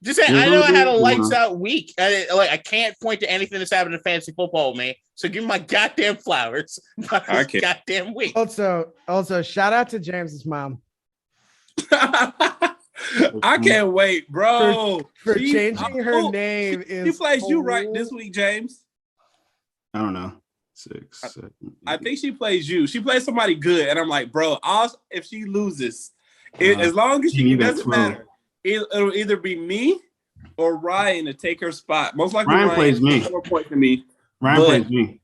Just saying, I know I had a lights out week. I can't point to anything that's happened in fantasy football with me. So give me my goddamn flowers. Goddamn week. Also, shout out to James's mom. I can't wait, bro. For changing her name. She plays you right this week, James. I don't know. 6, 7, 8. I think she plays you. She plays somebody good, and I'm like, bro. If she loses, as long as she doesn't matter. It'll either be me or Ryan to take her spot. Most likely Ryan plays me. 4 points to me. Ryan plays me.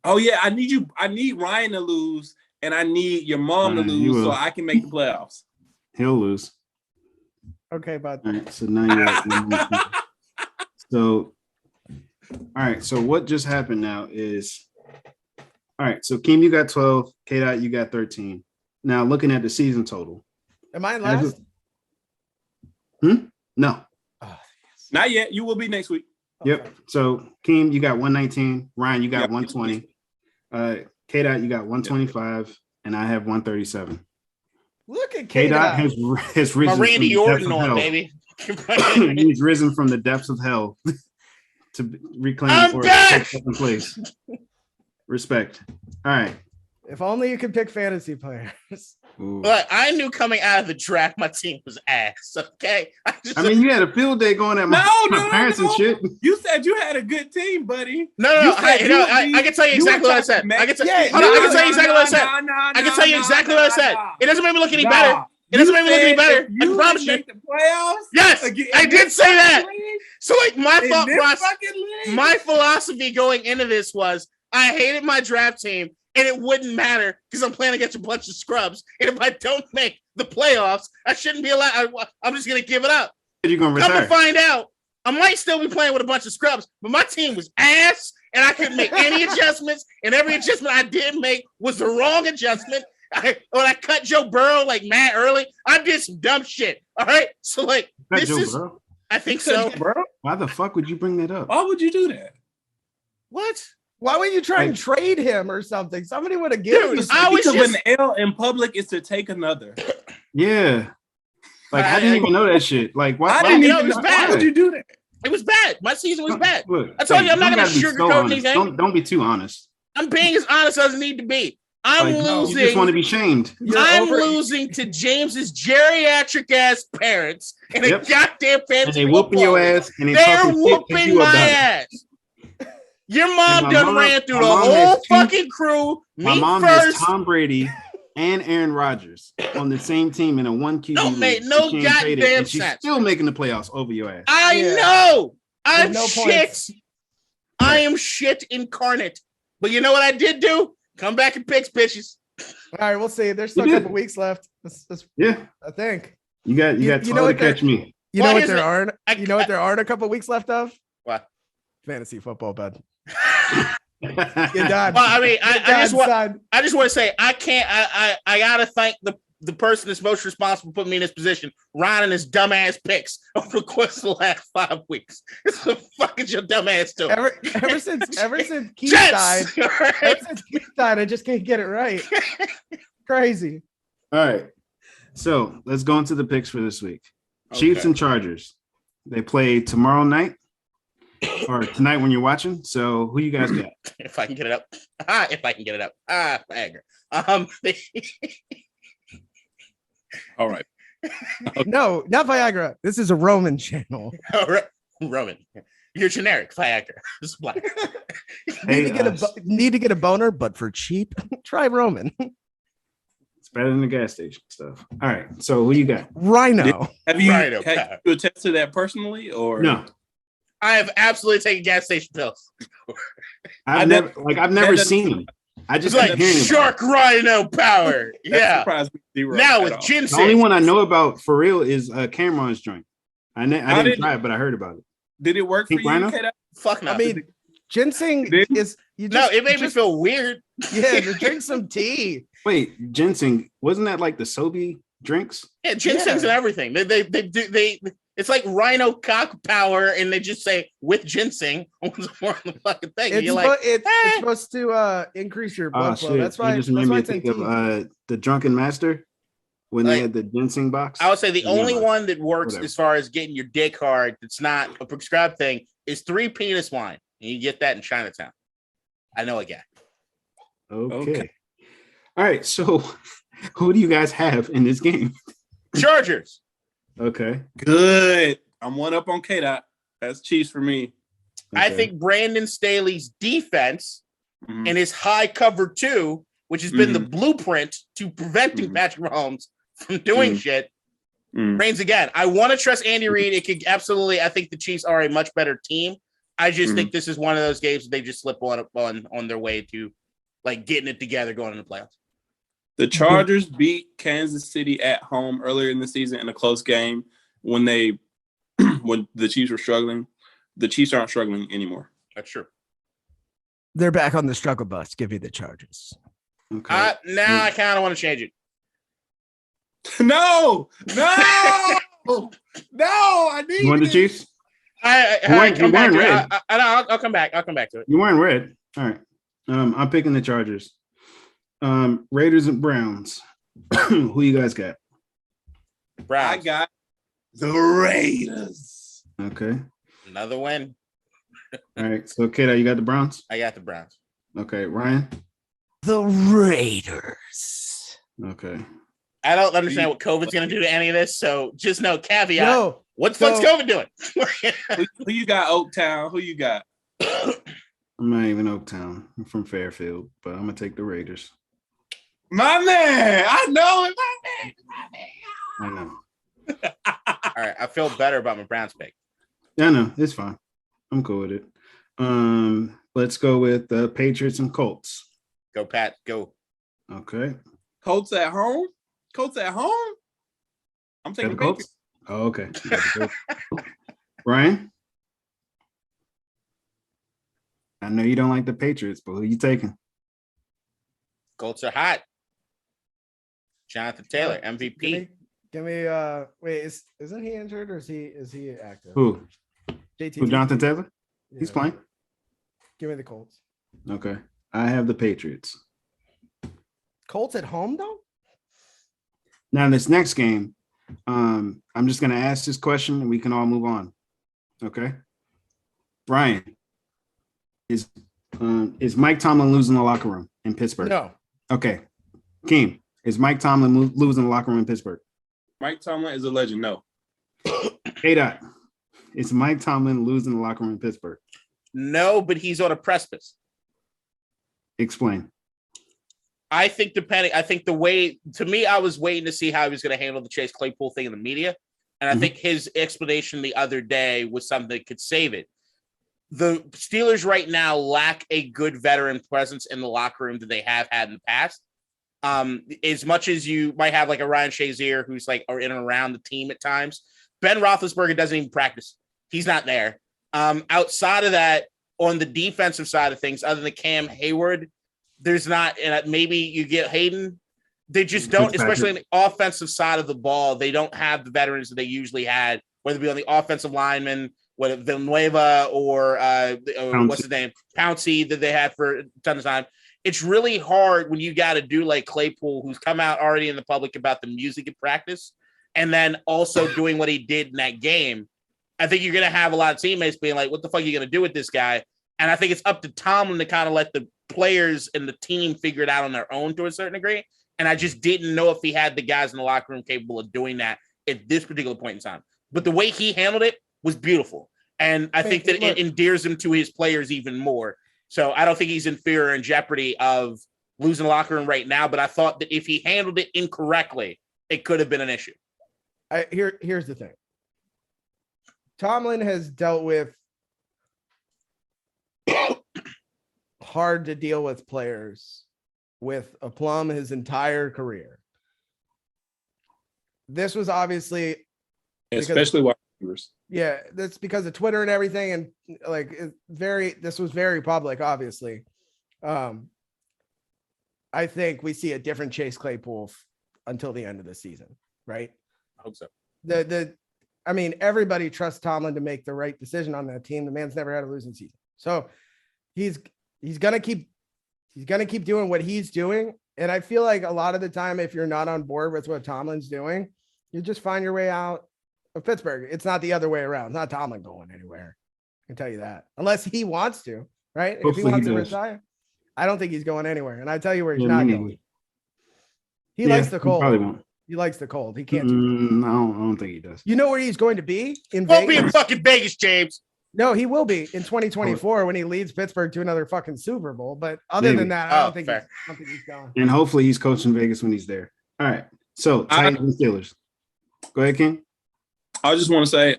Oh yeah, I need Ryan to lose, and I need your mom to lose so I can make the playoffs. He'll lose. Okay, bud. All right, so now you're so. All right, so what just happened now is, all right, so Keem, you got 12, KDot, you got 13. Now looking at the season total. Am I last? No. Oh, not yet. You will be next week. Yep. So Keem, you got 119. Ryan, you got 120. KDot, you got 125, and I have 137. Look at KDot has risen. My Randy Orton on, baby. He's risen from the depths of hell to reclaim second place. Respect. All right. If only you could pick fantasy players. But I knew coming out of the draft, my team was ass. Okay. I mean, you had a field day going at my parents and shit. You said you had a good team, buddy. No. I can tell you exactly what I said. I can tell you exactly what I said. I can tell you exactly what I said. It doesn't make me look any better. It doesn't make me look any better. I promise you. The playoffs? Yes, I did say that. So, like, my philosophy going into this was I hated my draft team. And it wouldn't matter because I'm playing against a bunch of scrubs. And if I don't make the playoffs, I shouldn't be allowed. I'm just going to give it up. You're going to retire. Come to find out, I might still be playing with a bunch of scrubs, but my team was ass, and I couldn't make any adjustments, and every adjustment I did make was the wrong adjustment. When I cut Joe Burrow like mad early, I did some dumb shit. All right, so like this Joe is, Burrow? I think so, bro. Why the fuck would you bring that up? Why would you do that? What? Why would you try and trade him or something? Somebody would have given him. I was Because an L in public is to take another. Yeah. Like I didn't even know that shit. Like why? I didn't know even it was bad. Why would you do that? It was bad. My season was bad. Look, I told you I'm not you going to gotta be so sugarcoat honest. anything. Don't be too honest. I'm being as honest as I need to be. I'm Like, losing. You just want to be shamed. I'm losing to James's geriatric ass parents in a goddamn fantasy And they whooping your ass. And They're whooping my ass. Your mom done ran through the whole fucking crew. My mom has Tom Brady and Aaron Rodgers on the same team in a one QB. Don't make no goddamn she's sense. Still making the playoffs over your ass. I know. I'm no shit. points. I am shit incarnate. But you know what I did do? Come back and picks, bitches. All right, we'll see. There's still a couple weeks left. Yeah, I think. You got to catch me. You know what there aren't? You know what there aren't a couple weeks left of? What? Fantasy football, bud. You're done. Well, I mean, I just want to say I can't. I gotta thank the person that's most responsible for putting me in this position, Ron and his dumbass picks over the course of the last 5 weeks. What the fuck is your dumbass doing? Ever since Keith died, I just can't get it right. Crazy. All right, so let's go into the picks for this week. Okay. Chiefs and Chargers. They play tomorrow night or tonight when you're watching. So who you guys got? If I can get it up. Bagger. All right. No, not Viagra. This is a Roman channel. Roman. You're generic Viagra. Need to get a boner, but for cheap, try Roman. It's better than the gas station stuff. All right. So who you got? Rhino. Have you attested to that personally or no? I have absolutely taken gas station pills. I've never seen them. I just like shark rhino power. Yeah. Now with ginseng. The only one I know about for real is Cameron's joint. I didn't try it, but I heard about it. Did it work for you? Rhino? Fuck no. I mean, ginseng is it made me feel weird. Yeah, to drink some tea. Wait, ginseng wasn't that like the Sobe drinks? Yeah, ginseng's and everything. They it's like rhino cock power, and they just say with ginseng on the fucking thing. It's supposed to increase your blood flow. That's why. You just made me think of the Drunken Master when they had the ginseng box. I would say the only one that works as far as getting your dick hard that's not a prescribed thing is 3 penis wine, and you get that in Chinatown. I know a guy. Okay. All right. So, who do you guys have in this game? Chargers. Okay. Good. I'm one up on KDot. That's Chiefs for me. Okay. I think Brandon Staley's defense and his high cover 2, which has been the blueprint to preventing Patrick Mahomes from doing shit, reigns again. I want to trust Andy Reid. It could absolutely. I think the Chiefs are a much better team. I just think this is one of those games that they just slip on their way to like getting it together going in the playoffs. The Chargers beat Kansas City at home earlier in the season in a close game when the Chiefs were struggling. The Chiefs aren't struggling anymore. That's true. They're back on the struggle bus. Give you the Chargers. Okay. Now I kind of want to change it. No. I need. You want the Chiefs? I'll come back to it. You weren't red. All right. I'm picking the Chargers. Raiders and Browns. Who you guys got? Browns. I got the Raiders. Okay. Another win. All right. So, KDot, you got the Browns? I got the Browns. Okay. Ryan? The Raiders. Okay. I don't understand what COVID's going to do to any of this. So just know, caveat. What's COVID doing? Who you got, Oaktown? Who you got? I'm not even Oaktown. I'm from Fairfield, but I'm going to take the Raiders. My man. I know it. I know. All right. I feel better about my Browns pick. Yeah, I know. It's fine. I'm cool with it. Let's go with the Patriots and Colts. Go, Pat. Go. Okay. Colts at home? I'm taking the Colts. Oh, okay. Ryan? I know you don't like the Patriots, but who you taking? Colts are hot. Jonathan Taylor, MVP. Give me wait, isn't he injured or is he active? Who? JT. Who, Jonathan Taylor? Yeah. He's playing. Give me the Colts. Okay. I have the Patriots. Colts at home though? Now, this next game, I'm just going to ask this question and we can all move on. Okay. Brian, is Mike Tomlin losing the locker room in Pittsburgh? No. Okay. Keem, is Mike Tomlin losing the locker room in Pittsburgh? Mike Tomlin is a legend. No. KDot, is Mike Tomlin losing the locker room in Pittsburgh? No, but he's on a precipice. Explain. I think the way, to me, I was waiting to see how he was going to handle the Chase Claypool thing in the media. And I think his explanation the other day was something that could save it. The Steelers right now lack a good veteran presence in the locker room that they have had in the past. As much as you might have like a Ryan Shazier who's like in and around the team at times, Ben Roethlisberger doesn't even practice. He's not there. Outside of that, on the defensive side of things, other than Cam Hayward, there's not, and maybe you get Hayden. They just don't, especially on the offensive side of the ball, they don't have the veterans that they usually had, whether it be on the offensive lineman, whether Villanueva or what's his name, Pouncey, that they had for a ton of time. It's really hard when you got to do like Claypool, who's come out already in the public about the music at practice, and then also doing what he did in that game. I think you're going to have a lot of teammates being like, what the fuck are you going to do with this guy? And I think it's up to Tomlin to kind of let the players and the team figure it out on their own to a certain degree. And I just didn't know if he had the guys in the locker room capable of doing that at this particular point in time. But the way he handled it was beautiful. And I think that it endears him to his players even more. So I don't think he's in fear or in jeopardy of losing the locker room right now. But I thought that if he handled it incorrectly, it could have been an issue. Here's the thing. Tomlin has dealt with hard to deal with players with aplomb his entire career. This was obviously especially wide receivers. Yeah, that's because of Twitter and everything, and like this was very public, obviously. I think we see a different Chase Claypool until the end of the season, right? I hope so. I mean, everybody trusts Tomlin to make the right decision on that team. The man's never had a losing season. So he's gonna keep doing what he's doing. And I feel like a lot of the time, if you're not on board with what Tomlin's doing, you just find your way out of Pittsburgh. It's not the other way around. It's not Tomlin going anywhere. I can tell you that. Unless he wants to, right? Hopefully if he wants to retire, I don't think he's going anywhere. And I tell you where he's not going. He likes the cold. Probably won't. He likes the cold. He can't. No, I don't think he does. You know where he's going to be? Won't be in fucking Vegas, James. No, he will be in 2024 when he leads Pittsburgh to another fucking Super Bowl. But other than that, I don't think he's going. And hopefully he's coaching Vegas when he's there. All right. So Titans and Steelers. Go ahead, King. I just want to say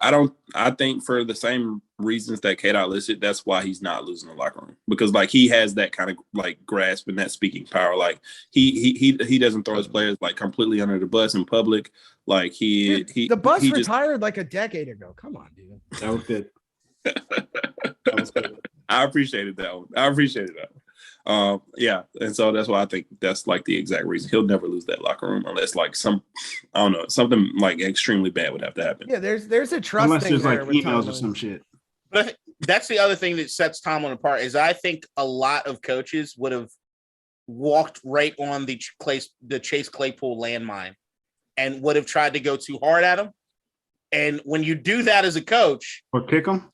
I think for the same reasons that KDot listed, that's why he's not losing the locker room. Because like he has that kind of like grasp and that speaking power. Like he doesn't throw his players like completely under the bus in public. Like the bus retired like a decade ago. Come on, dude. That was good. I appreciated that one. Yeah, and so that's why I think that's like the exact reason he'll never lose that locker room unless like something like extremely bad would have to happen. Yeah, there's a trust unless thing there's there like with emails Tomlin. or some shit. But that's the other thing that sets Tomlin apart is I think a lot of coaches would have walked right on the Chase Claypool landmine and would have tried to go too hard at him. And when you do that as a coach, or kick him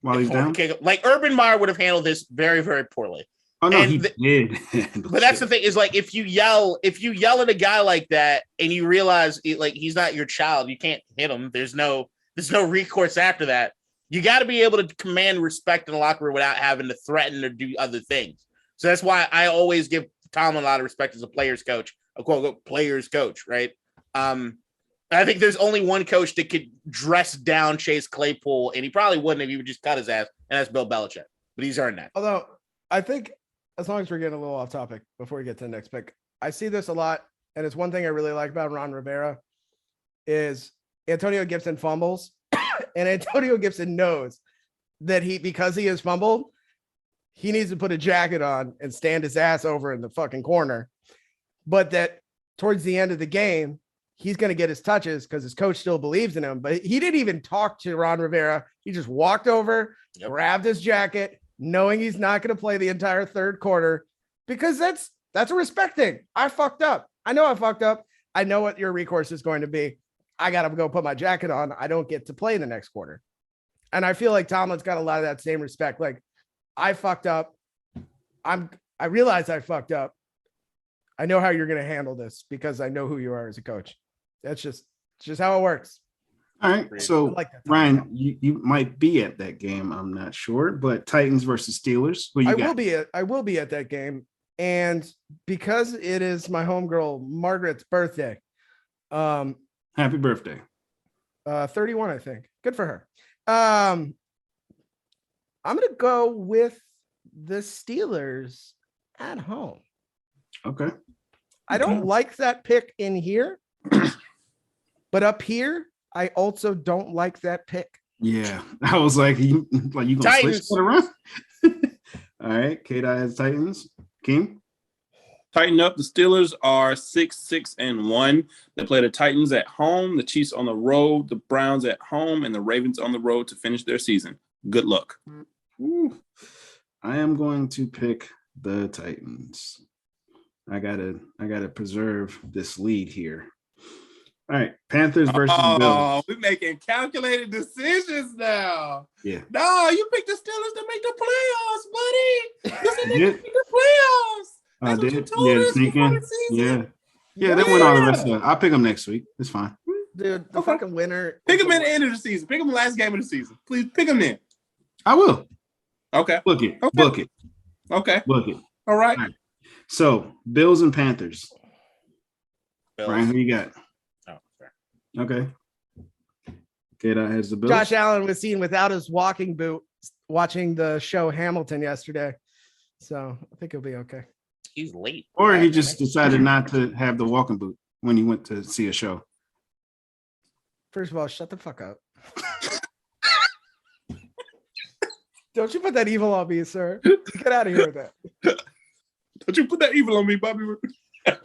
while he's down, like Urban Meyer would have handled this very, very poorly. Oh no, he did. But that's the thing is like if you yell at a guy like that and you realize like he's not your child, you can't hit him. There's no recourse after that. You got to be able to command respect in the locker room without having to threaten or do other things. So that's why I always give Tomlin a lot of respect as a player's coach, a quote unquote player's coach, right? I think there's only one coach that could dress down Chase Claypool, and he probably wouldn't if he would just cut his ass, and that's Bill Belichick. But he's earned that. Although I think as long as we're getting a little off topic before we get to the next pick, I see this a lot, and it's one thing I really like about Ron Rivera is Antonio Gibson fumbles, and Antonio Gibson knows that because he has fumbled, he needs to put a jacket on and stand his ass over in the fucking corner. But that towards the end of the game, he's going to get his touches because his coach still believes in him. But he didn't even talk to Ron Rivera. He just walked over, grabbed his jacket, knowing he's not going to play the entire third quarter, because that's a respect thing. I fucked up. I know I fucked up. I know what your recourse is going to be. I got to go put my jacket on. I don't get to play the next quarter. And I feel like Tomlin's got a lot of that same respect. Like, I fucked up. I realize I fucked up. I know how you're going to handle this because I know who you are as a coach. That's just how it works. All right. So like Ryan, you might be at that game. I'm not sure, but Titans versus Steelers. I will be at that game. And because it is my homegirl Margaret's birthday. Happy birthday. 31, I think. Good for her. I'm going to go with the Steelers at home. Okay. I don't like that pick in here, but up here, I also don't like that pick. Yeah. I was like, you gonna switch that around? All right. KDot has Titans. King? Tighten up. The Steelers are 6-6-1. They play the Titans at home, the Chiefs on the road, the Browns at home, and the Ravens on the road to finish their season. Good luck. Ooh. I am going to pick the Titans. I gotta preserve this lead here. All right, Panthers versus Bills. Oh, we're making calculated decisions now. Yeah. No, you picked the Steelers to make the playoffs, buddy. You said they make the playoffs. That's what you told us before the season. Yeah, they win all the rest of it. I'll pick them next week. It's fine. Dude, the fucking winner. Pick them at the end of the season. Pick them the last game of the season. Please pick them then. I will. Okay. Book it. Okay. Book it. Okay. Book it. All right. So, Bills and Panthers. Bills. Ryan, who you got? Oh, fair. Okay. KDot has the Bills. Josh Allen was seen without his walking boot watching the show Hamilton yesterday. So, I think he'll be okay. He's late. Or he just decided not to have the walking boot when he went to see a show. First of all, shut the fuck up. Don't you put that evil on me, sir. Get out of here with that. Don't you put that evil on me, Bobby. So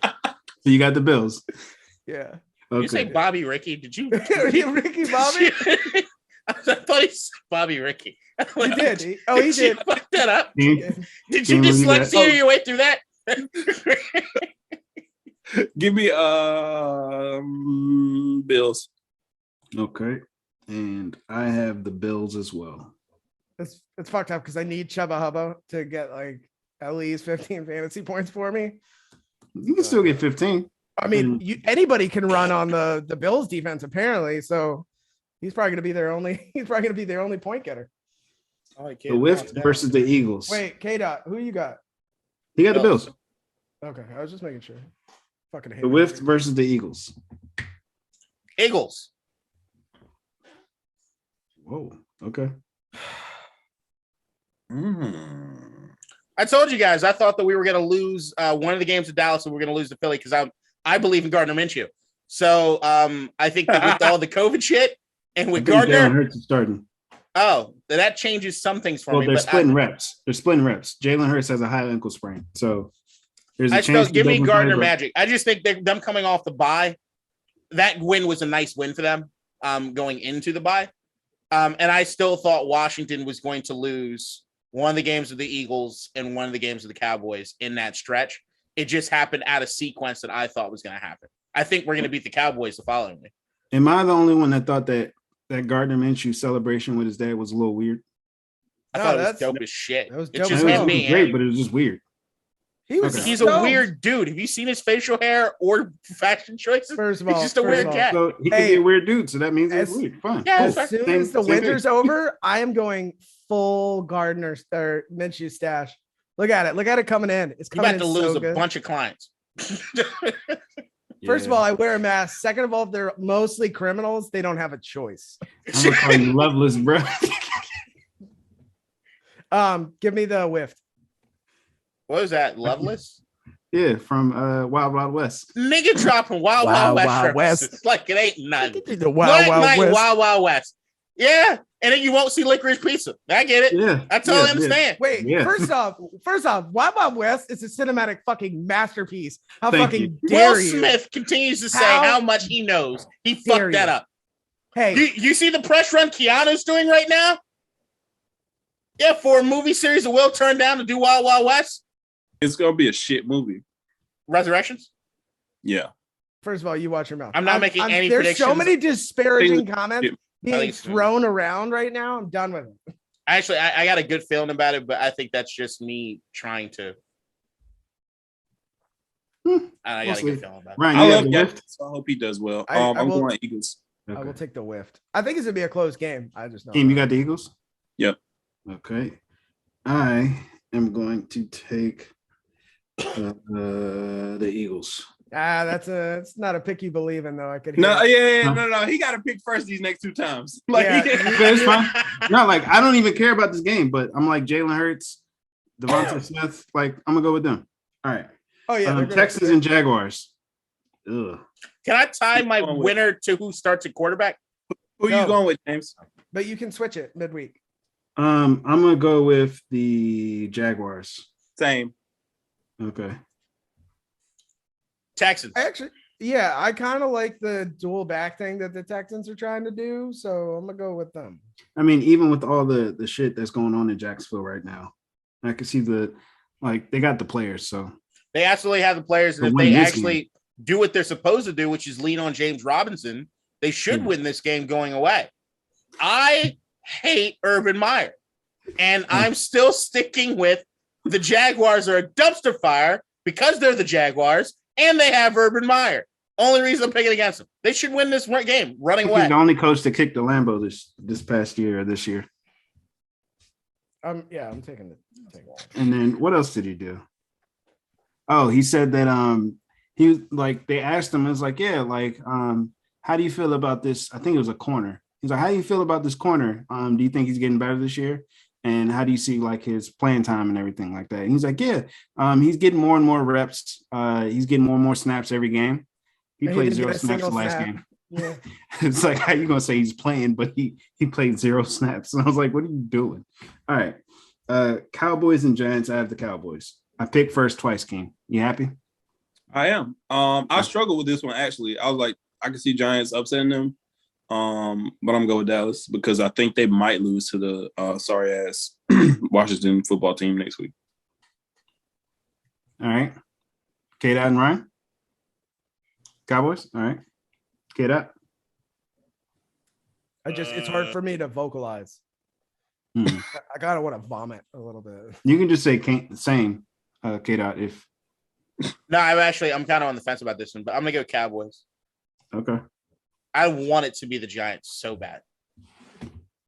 you got the Bills. Yeah. Okay. Did you say Bobby Ricky? Did you? Ricky Bobby? I thought he said Bobby Ricky. He did. He did. Fuck that up. Team, Did you dyslexia your way through that? Give me Bills. Okay. And I have the Bills as well. It's fucked up because I need Chubba Hubba to get like at least 15 fantasy points for me. You can still get 15. I mean, anybody can run on the Bills defense apparently, so he's probably gonna be their only point getter. The Whiff versus the Eagles. Wait, KDot, who you got? He got the Bills. Okay, I was just making sure. Fucking hate the Whiff versus the Eagles. Eagles. Whoa. Okay. I told you guys I thought that we were going to lose one of the games to Dallas and we're going to lose to Philly because I believe in Gardner Minshew. So I think that with all the COVID shit and with Gardner, Jalen Hurts is starting. Oh, that changes some things for me. They're splitting reps. Jalen Hurts has a high ankle sprain, so there's a chance. Give me Gardner magic. I just think them coming off the bye, that win was a nice win for them going into the bye. And I still thought Washington was going to lose one of the games of the Eagles and one of the games of the Cowboys in that stretch. It just happened out of sequence that I thought was going to happen. I think we're going to beat the Cowboys the following week. Am I the only one that thought that Gardner Minshew celebration with his dad was a little weird? I thought it was dope as shit. It was dope. It was great, but it was just weird. He's a weird dude. Have you seen his facial hair or fashion choices? First of all, he's just a weird cat. So he can be a weird dude, so that means he's weird. Fine. Yeah, as soon as the winter's over, I am going full Gardner or Minshew stash. Look at it coming in. It's coming in. You about to lose a bunch of clients. First of all, I wear a mask. Second of all, they're mostly criminals. They don't have a choice. I'm gonna call you Loveless, bro. Give me the Whiff. What was that? Loveless? Yeah, from Wild Wild West. Nigga dropping Wild West. It's like it ain't none. The Wild West. Wild West. Yeah, and then you won't see licorice pizza. I get it. Yeah, I totally understand. Wait, Yeah. first off, Wild Wild West is a cinematic fucking masterpiece. How Thank fucking you. dare Will you? Smith continues to say How how much he knows. He dare fucked that you. up. Hey, You see the press run Keanu's doing right now? Yeah, for a movie series that Will turned down to do Wild Wild West. It's gonna be a shit movie. Resurrections? Yeah. first of all, you watch your mouth. I'm not making any There's predictions. so many disparaging comments I being think so. thrown around right now. I'm done with it. Actually, I got a good feeling about it, but I think that's just me trying to. I got a good feeling about it. Ryan, I you love have the lift? Gavin, so I hope he does well. I I'm will- going Eagles. I will Okay. take the whiff. I think it's gonna be a close game. I just know. Team, you got the Eagles? Yep. Okay. I am going to take the Eagles. It's not a pick you believe in though. I could. No, hear. no. He got to pick first these next 2 times. Like, Yeah. Okay, it's fine. Not like I don't even care about this game, but I'm like Jalen Hurts, Devontae Smith. Like I'm gonna go with them. All right. Oh yeah, they're good. Texans and Jaguars. Ugh. Can I tie my Going with- winner to who starts at quarterback? who No. you going with, James? But you can switch it midweek. I'm gonna go with the Jaguars. Same. Okay. Texans. I kind of like the dual back thing that the Texans are trying to do, so I'm gonna go with them. I mean, even with all the shit that's going on in Jacksonville right now, I can see they got the players. So They absolutely have the players, and To if win they this actually do what they're supposed to do, which is lean on James Robinson, they should Yeah. win this game going away. I hate Urban Meyer, and I'm still sticking with the Jaguars are a dumpster fire because they're the Jaguars and they have Urban Meyer. Only reason I'm picking against them. They should win this game running he's away. the only coach that kicked the Lambeau this past year or this year. I'm taking it. And then what else did he do? Oh, he said that he like they asked him, it's like, yeah, like how do you feel about this? I think it was a corner. He's like, how do you feel about this corner? Do you think he's getting better this year? And how do you see like his playing time and everything like that? And he's like, yeah, he's getting more and more reps. He's getting more and more snaps every game. He And he played didn't 0 get a snaps the single last snap. game. Yeah. It's like, how you gonna say he's playing, but he played 0 snaps? And I was like, what are you doing? All right. Cowboys and Giants. I have the Cowboys. I picked first twice, King. You happy? I am. I struggled with this one actually. I was like, I could see Giants upsetting them. But I'm gonna go with Dallas because I think they might lose to the sorry ass Washington football team next week. All right. KDot and Ryan. Cowboys. All right. KDot. It's hard for me to vocalize. Hmm. I kind of want to vomit a little bit. You can just say same. KDot if No, I'm kind of on the fence about this one, but I'm gonna go Cowboys. okay. I want it to be the Giants so bad.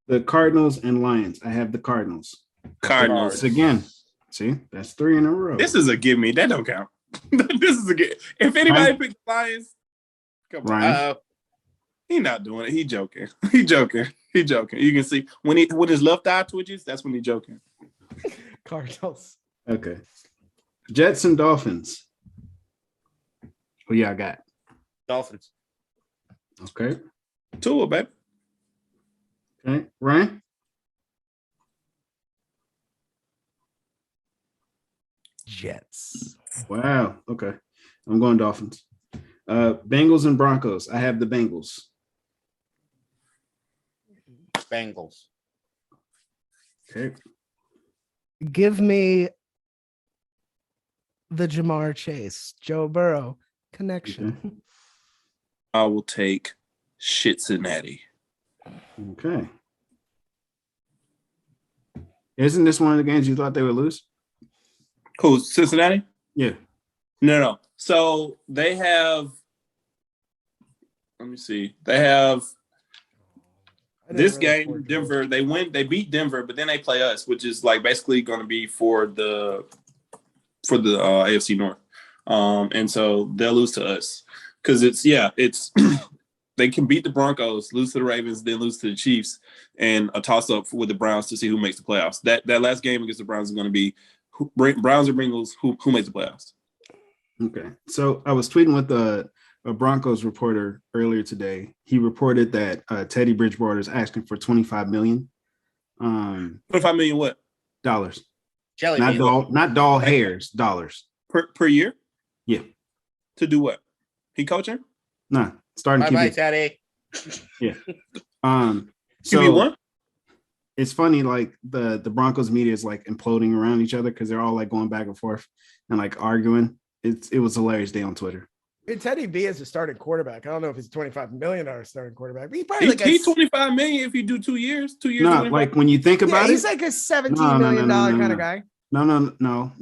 The Cardinals and Lions. I have the Cardinals. Cardinals. Again. See, that's 3 in a row. This is a give me. That don't count. This is a give. If anybody Ryan? picked the Lions, come on. Ryan. He not doing it. He joking. He joking. He joking. You can see when his left eye twitches, that's when he joking. Cardinals. Okay. Jets and Dolphins. Who y'all got? Dolphins. Okay. Tua, baby. Okay. Ryan? Jets. Wow. Okay. I'm going Dolphins. Bengals and Broncos. I have the Bengals. Bengals. Okay. Give me the Jamar Chase, Joe Burrow connection. I will take Cincinnati. Okay. Isn't this one of the games you thought they would lose? Who, Cincinnati? Yeah. No. So they have, let me see. They have this game, Denver. They beat Denver, but then they play us, which is like basically going to be for the AFC North. And so they'll lose to us because it's they can beat the Broncos, lose to the Ravens, then lose to the Chiefs, and a toss up with the Browns to see who makes the playoffs. That last game against the Browns is going to be Browns or Bengals, who makes the playoffs. Okay. So I was tweeting with a Broncos reporter earlier today. He reported that Teddy Bridgewater is asking for $25 million. 25 million what? Dollars. Jelly Not doll hairs, dollars. Per year? Yeah. To do what? He coaching? Nah, starting Bye, QB. Teddy. Yeah. So QB1? It's funny, like the Broncos media is like imploding around each other because they're all like going back and forth and like arguing. It was a hilarious day on Twitter. Teddy B is a starting quarterback. I don't know if he's $25 million starting quarterback, but he's probably he's $25 million if you do 2 years. 2 years. No, like when you think about he's like a $17 million kind of guy. No.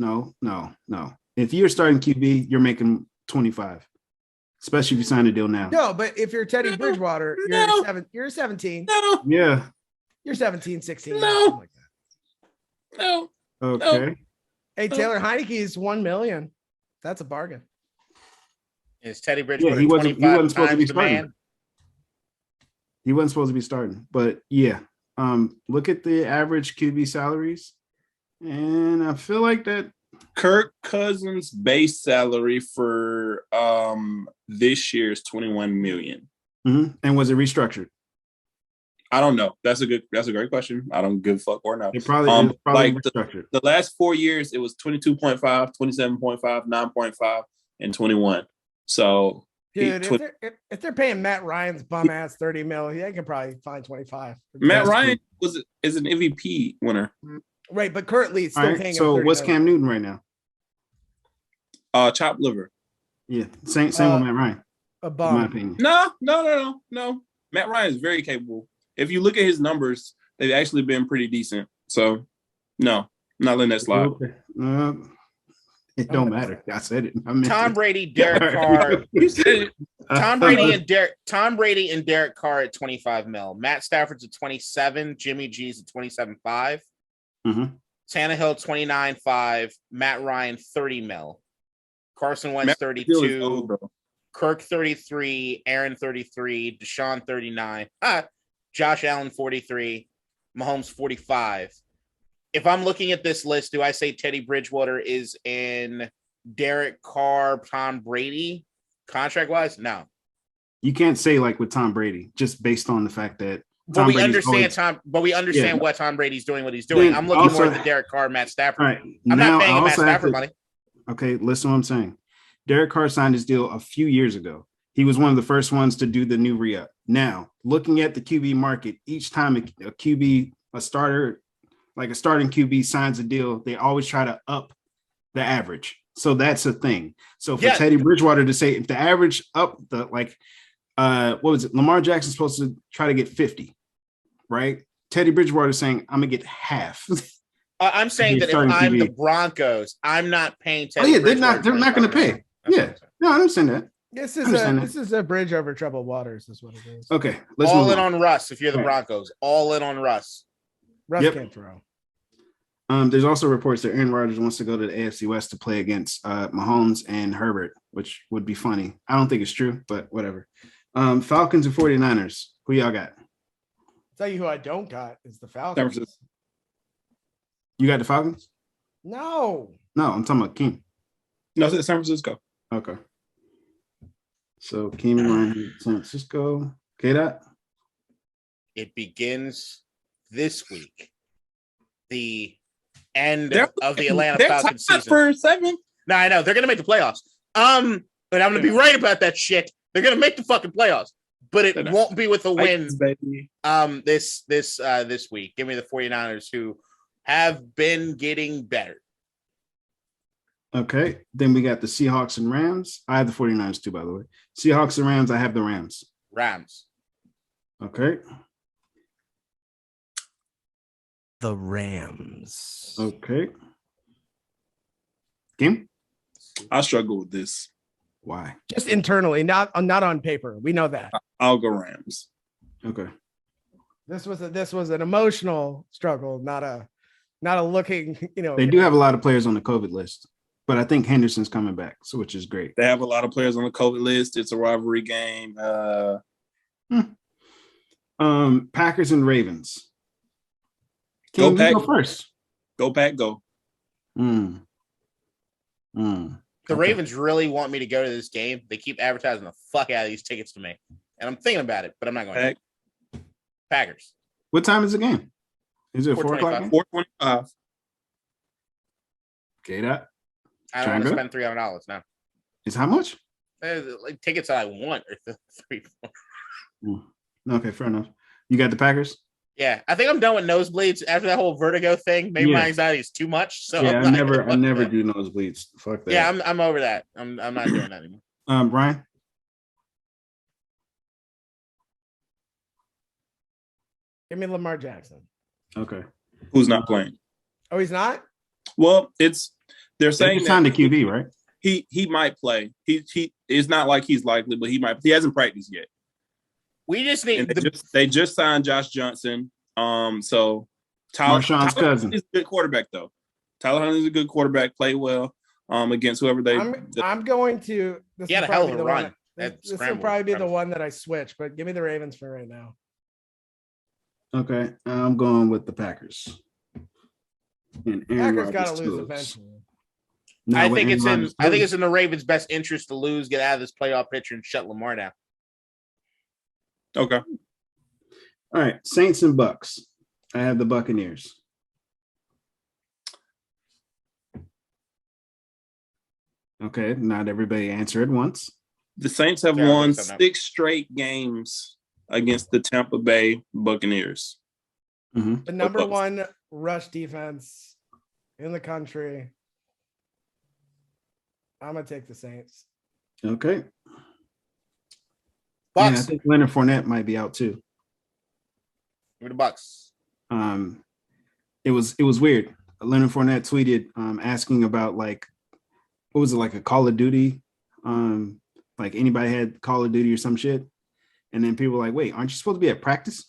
If you're starting QB, you're making 25, especially if you sign a deal now. No, but if you're Teddy Bridgewater, you're 17. No. Yeah. You're 17, 16. No. Like that. No. Okay. No. Hey, Taylor Heineke is $1 million. That's a bargain. Is Teddy Bridgewater he wasn't supposed to be starting. Man? He wasn't supposed to be starting, but yeah. Look at the average QB salaries, and I feel like that Kirk Cousins' base salary for this year is $21 million. Mm-hmm. And was it restructured? I don't know. That's a great question. I don't give a fuck or not. It probably like restructured. The last 4 years, it was 22.5, 27.5, 9.5, and 21. So, dude, if they're paying Matt Ryan's bum ass $30 million, they can probably find 25. Matt Ryan is an MVP winner, right? But currently, it's still paying. So, what's Cam Newton right now? Chopped liver. Yeah, same with Matt Ryan. A bum. In my opinion. No. Matt Ryan is very capable. If you look at his numbers, they've actually been pretty decent. So, no, I'm not letting that slide. Okay. It don't matter. I said it. Tom Brady, Derek Carr. You said it. Tom Brady and Derek Carr at 25 mil. Matt Stafford's at 27. Jimmy G's at 27.5. Mm-hmm. Tannehill 29.5. Matt Ryan 30 mil. Carson Wentz 32. Kirk 33. Aaron 33. Deshaun 39. Josh Allen 43. Mahomes 45. If I'm looking at this list, do I say Teddy Bridgewater is in Derek Carr, Tom Brady contract-wise? No. You can't say like with Tom Brady, just based on the fact that we understand what Tom Brady's doing, what he's doing. I'm looking more at the Derek Carr, Matt Stafford. Right. I'm not paying Matt Stafford money. Okay, listen to what I'm saying. Derek Carr signed his deal a few years ago. He was one of the first ones to do the new re-up. Now, looking at the QB market, each time a starting QB signs a deal, they always try to up the average. So that's a thing. So for Teddy Bridgewater to say if the average up the what was it? Lamar Jackson's supposed to try to get 50, right? Teddy Bridgewater saying I'm gonna get half. I'm saying that if I'm the Broncos, I'm not paying Teddy. They're not going to pay. Yeah, no, I understand that. This is a bridge over troubled waters. Is what it is. Okay, let's all in on Russ. If you're the Broncos, all in on Russ. Russ can't throw. There's also reports that Aaron Rodgers wants to go to the AFC West to play against Mahomes and Herbert, which would be funny. I don't think it's true, but whatever. Falcons and 49ers. Who y'all got? I'll tell you who I don't got is the Falcons. You got the Falcons? No, I'm talking about Keem. No, it's San Francisco. Okay. So Keem and Ryan, San Francisco. KDot? It begins this week. The end of the Atlanta Falcons season. For 7th. No, I know they're gonna make the playoffs. But I'm gonna be right about that shit. They're gonna make the fucking playoffs, but it won't be with a win. This week. Give me the 49ers, who have been getting better. Okay. Then we got the Seahawks and Rams. I have the 49ers too, by the way. Seahawks and Rams. I have the Rams. Rams. Okay. The Rams. Okay. Kim? I struggle with this. Why? Just internally, not on paper. We know that. I'll go Rams. Okay. This was an emotional struggle, not a looking. They do have a lot of players on the COVID list, but I think Henderson's coming back, so which is great. They have a lot of players on the COVID list. It's a rivalry game. Packers and Ravens. Go Pack. Go first. Go Pack. Go. The Ravens really want me to go to this game. They keep advertising the fuck out of these tickets to me. And I'm thinking about it, but I'm not going to. Packers. What time is the game? Is it 4 o'clock? 4:25. KDot. I don't want to spend $300 now. Is how much? Like tickets that I want are $3. Okay, fair enough. You got the Packers? Yeah, I think I'm done with nosebleeds after that whole vertigo thing. Maybe my anxiety is too much. So yeah, I never do nosebleeds. Fuck that. Yeah, I'm over that. I'm not doing that anymore. Brian? Give me Lamar Jackson. Okay. Who's not playing? Oh, he's not? Well, they're saying it's signed to QB, right? He might play. He it's not like he's likely, but he might. He hasn't practiced yet. We just need they just signed Josh Johnson. So Tyler cousin is a good quarterback though. Tyler Huntley is a good quarterback. Play well against whoever they. I'm going to. He had a hell of a run. This will probably be the one that I switch, but give me the Ravens for right now. Okay, I'm going with the Packers. And Packers got to lose eventually. I think it's in the Ravens' best interest to lose, get out of this playoff picture, and shut Lamar down. Okay. All right, Saints and Bucks. I have the Buccaneers. Okay, not everybody answered once. The Saints have won 6 straight games against the Tampa Bay Buccaneers. Mm-hmm. The number one rush defense in the country. I'm going to take the Saints. Okay. Bucks. Yeah, I think Leonard Fournette might be out too. Give me the Bucks. It was weird. Leonard Fournette tweeted asking about like, what was it, like a Call of Duty? Like anybody had Call of Duty or some shit. And then people were like, wait, aren't you supposed to be at practice?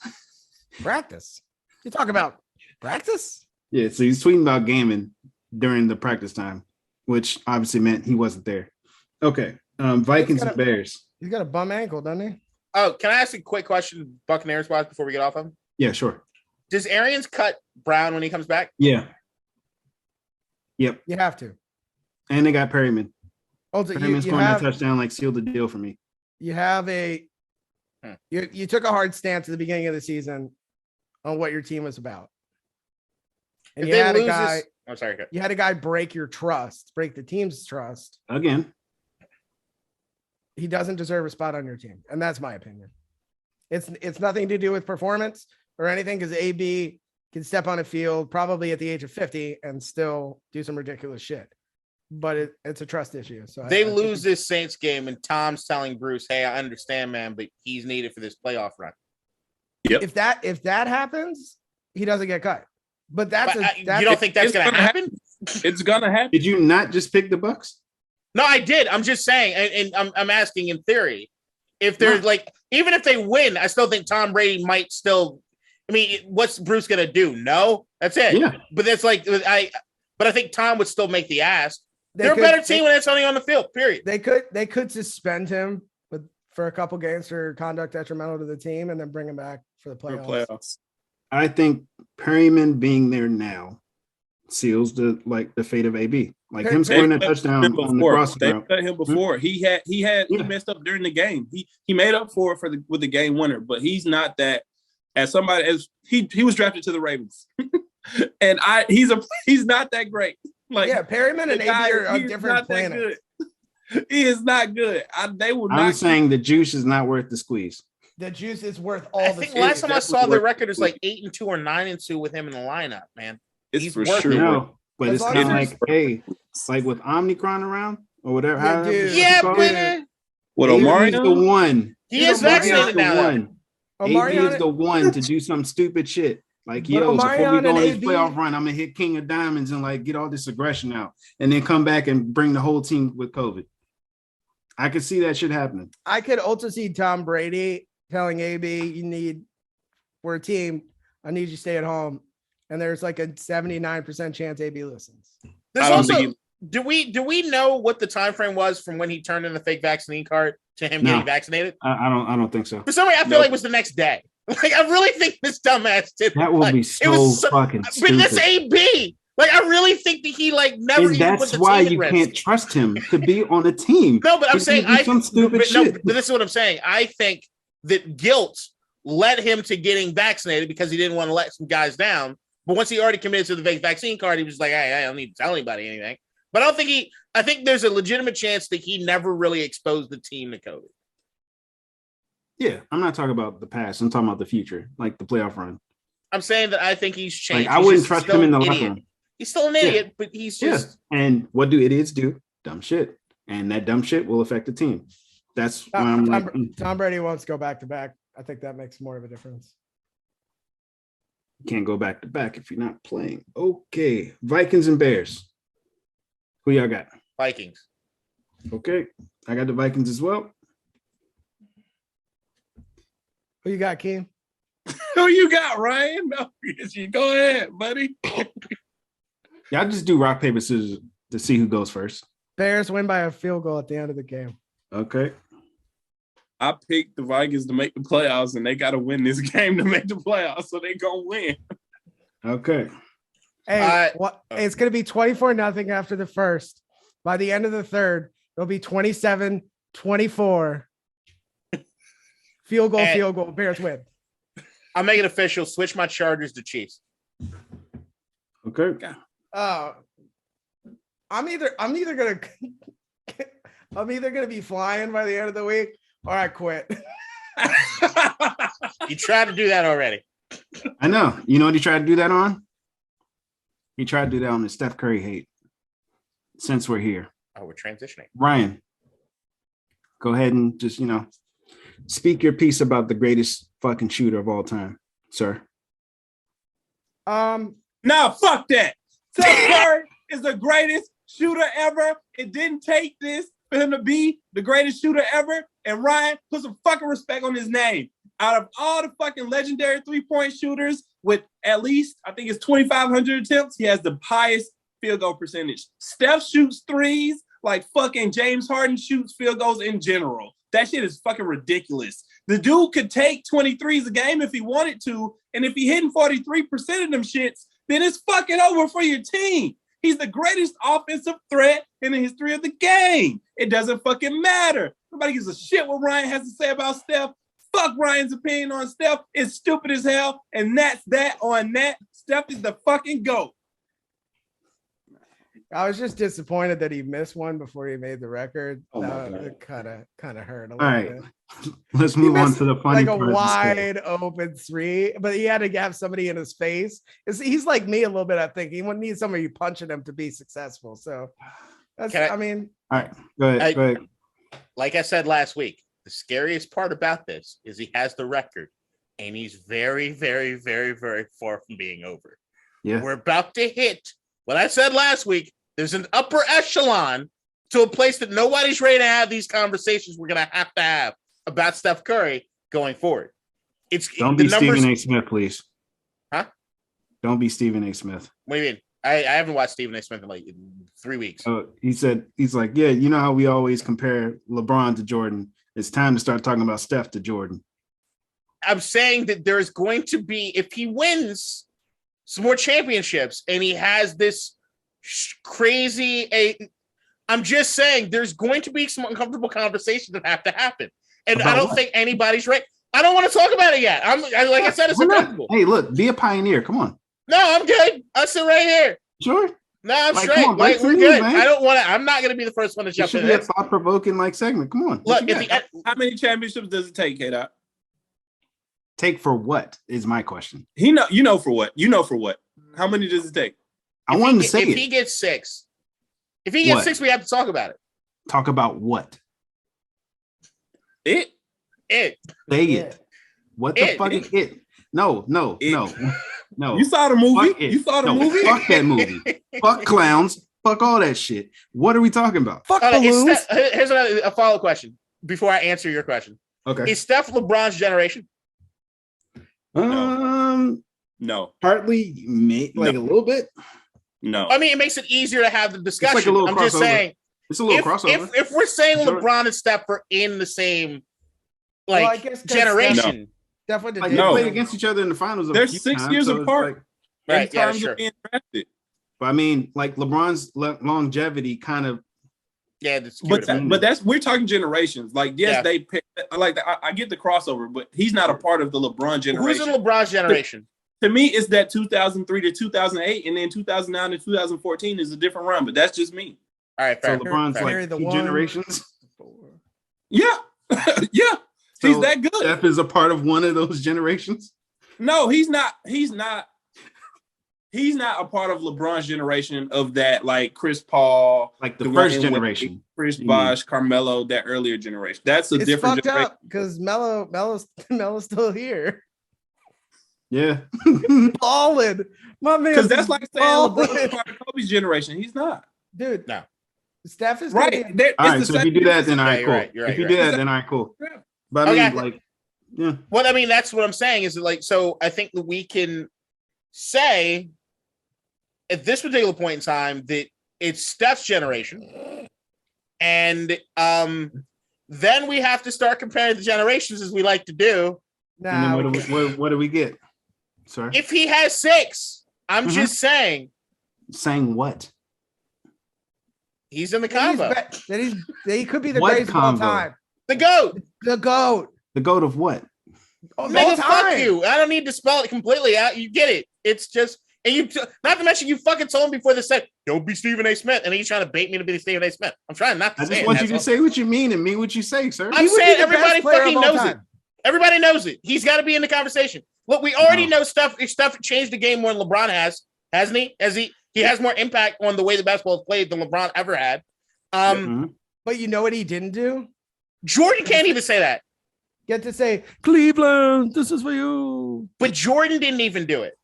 Practice? You talk about practice? Yeah, so he's tweeting about gaming during the practice time, which obviously meant he wasn't there. Okay. Vikings and Bears. He's got a bum ankle, doesn't he? Oh, can I ask a quick question, Buccaneers wise, before we get off him? Yeah, sure. Does Arians cut Brown when he comes back? Yeah. Yep. You have to. And they got Perryman. Also, Perryman scoring that touchdown, like sealed the deal for me. You have you took a hard stance at the beginning of the season on what your team was about. And you had a guy. I'm sorry. You had a guy break the team's trust. Again. He doesn't deserve a spot on your team. And that's my opinion. It's nothing to do with performance or anything, because AB can step on a field probably at the age of 50 and still do some ridiculous shit. But it's a trust issue. So they lose this Saints game, and Tom's telling Bruce, "Hey, I understand, man, but he's needed for this playoff run." Yep. If that happens, he doesn't get cut. But you don't think that's going to happen? It's going to happen. Did you not just pick the Bucks? No, I did. I'm just saying, and I'm asking in theory, if there's even if they win, I still think Tom Brady might still. I mean, what's Bruce going to do? No, that's it. Yeah. But that's but I think Tom would still make the ask. They're a better team when it's only on the field. Period. They could suspend him for a couple games for conduct detrimental to the team, and then bring him back for the playoffs. I think Perryman being there now seals the fate of AB. Like him scoring a touchdown on the cross they route. cut him before. He messed up during the game. He made up for it with the game winner, but he's not that. As he was drafted to the Ravens, and he's not that great. Perryman and AB are on different planets. He is not good. I'm saying the juice is not worth the squeeze. The juice is worth all I the think last time I saw the record is like 8-2 or 9-2 with him in the lineup, man. He's for worth sure. it. No, but it's kind of like, hey, it's like with Omicron around or whatever. What Omari is the one. He is vaccinated now. AB is the one to do some stupid shit. Like, before we go on this playoff run, I'm gonna hit King of Diamonds and get all this aggression out, and then come back and bring the whole team with COVID. I could see that shit happening. I could also see Tom Brady telling AB, we're a team. I need you to stay at home. And there's like a 79% chance AB listens. Do we know what the time frame was from when he turned in the fake vaccine card to him getting vaccinated? I don't think so. For some reason, I feel like it was the next day. I really think this dumbass did. That would be so fucking stupid. But that's AB. Like, I really think that he like never. And even that's put the why team you at can't risk. trust him to be on a team. No, but I'm saying some stupid shit. but this is what I'm saying. I think that guilt led him to getting vaccinated because he didn't want to let some guys down. But once he already committed to the vaccine card, he was like, hey, I don't need to tell anybody anything. But I think there's a legitimate chance that he never really exposed the team to COVID. Yeah, I'm not talking about the past. I'm talking about the future, like the playoff run. I'm saying that I think he's changed. Like, I wouldn't trust him in the locker room. He's still an idiot, but he's just. Yeah. And what do idiots do? Dumb shit. And that dumb shit will affect the team. That's why I'm like, Tom Brady wants to go back to back. I think that makes more of a difference. You can't go back to back if you're not playing. Okay. Vikings and Bears. Who y'all got? Vikings. Okay. I got the Vikings as well. Who you got, Keem? Who you got, Ryan? No, go ahead, buddy. Y'all just do rock, paper, scissors to see who goes first. Bears win by a field goal at the end of the game. Okay. I picked the Vikings to make the playoffs, and they got to win this game to make the playoffs, so they gonna win. Okay. Hey, it's going to be 24-0 after the first. By the end of the third, it'll be 27-24. Field goal. Bears win. I'll make it official. Switch my Chargers to Chiefs. Okay. I'm either gonna be flying by the end of the week, or I quit. You tried to do that already. I know. You know what he tried to do that on? He tried to do that on the Steph Curry hate. Since we're here. Oh, we're transitioning. Ryan, go ahead and just, speak your piece about the greatest fucking shooter of all time, sir. No, fuck that. Steph Curry is the greatest shooter ever. It didn't take this for him to be the greatest shooter ever. And Ryan, put some fucking respect on his name. Out of all the fucking legendary three-point shooters with at least, I think it's 2,500 attempts, he has the highest field goal percentage. Steph shoots threes like fucking James Harden shoots field goals in general. That shit is fucking ridiculous. The dude could take 23s a game if he wanted to, and if he hitting 43% of them shits, then it's fucking over for your team. He's the greatest offensive threat in the history of the game. It doesn't fucking matter. Nobody gives a shit what Ryan has to say about Steph. Fuck Ryan's opinion on Steph. It's stupid as hell, and that's that on that. Steph is the fucking GOAT. I was just disappointed that he missed one before he made the record. It kind of hurt a little bit. Let's move on to the funny like a wide open three, but he had to have somebody in his face. He's like me a little bit. I think he would need somebody punching him to be successful. So that's, all right, go ahead. Like I said last week, the scariest part about this is he has the record, and he's very, very, very, very far from being over. Yeah, we're about to hit what I said last week. There's an upper echelon to a place that nobody's ready to have these conversations we're going to have about Steph Curry going forward. Don't be Stephen A. Smith, please. Huh? Don't be Stephen A. Smith. What do you mean? I haven't watched Stephen A. Smith in like 3 weeks. Oh, he's like, yeah, you know how we always compare LeBron to Jordan. It's time to start talking about Steph to Jordan. I'm saying that there's going to be, if he wins some more championships and he has this crazy, I'm just saying there's going to be some uncomfortable conversations that have to happen. And I don't think anybody's right. I don't want to talk about it yet. Like I said, it's uncomfortable. Hey, look, be a pioneer. Come on. No, I'm good. I'll sit right here. Sure. No, I'm straight. On, we're good. Man. I don't want to. I'm not going to be the first one to jump in. It should be a thought-provoking segment. Come on. Look, how many championships does it take, KDot? Take for what is my question. You know for what? How many does it take? I wanted to say if he gets 6. If he gets 6, we have to talk about it. Talk about what? It. Say it. What the fuck is it? No. You saw the movie? You saw the movie? Fuck that movie. Fuck clowns. Fuck all that shit. What are we talking about? Fuck balloons. Here's a follow-up question before I answer your question. Okay. Is Steph LeBron's generation? No. Partly, a little bit. No. I mean, it makes it easier to have the discussion. It's like a little I'm just saying. It's a little crossover. If we're saying LeBron and Steph are in the same generation. Definitely they played against each other in the finals. They're 6 years apart. Right. In terms of being drafted. But I mean, like LeBron's longevity kind of. Yeah, but that's we're talking generations. Like, yes, they pick, like I get the crossover, but he's not a part of the LeBron generation. Who's in LeBron's generation? To me, it's that 2003 to 2008, and then 2009 to 2014 is a different run. But that's just me. All right, fair. So LeBron's like 2 generations. Yeah, yeah, So he's that good. Steph is a part of one of those generations. No, he's not. He's not a part of LeBron's generation of that, like Chris Paul, like the first generation, Chris Bosh, Carmelo, that earlier generation. That's a different generation. Because Melo's still here. Yeah, balling, my man. Because that's like saying LeBron's part of Kobe's generation. He's not, dude. No, Steph is right. All right, so if you do that, then all right, cool. If you do that, then all right, cool. But I mean, like, yeah. Well, I mean, that's what I'm saying is like, so I think that we can say at this particular point in time that it's Steph's generation. And then we have to start comparing the generations as we like to do. Nah, and then what do we get? Sorry. If he has 6, I'm just saying. Saying what? He's in the combo. That he could be the What greatest of all combo? time. The GOAT. The GOAT. The GOAT of what? Nigga, fuck you. I don't need to spell it completely out. You get it. It's just, and you, not to mention, you fucking told him before the set, don't be Stephen A. Smith. And then he's trying to bait me to be Stephen A. Smith. I'm trying not to I say just want you to say what you mean and mean what you say, sir. I'm saying everybody fucking knows it. Everybody knows it. He's got to be in the conversation. Look, we already know stuff changed the game more than LeBron has, hasn't he? He has more impact on the way the basketball is played than LeBron ever had. But you know what he didn't do? Jordan can't even say that. Get to say, Cleveland, this is for you. But Jordan didn't even do it.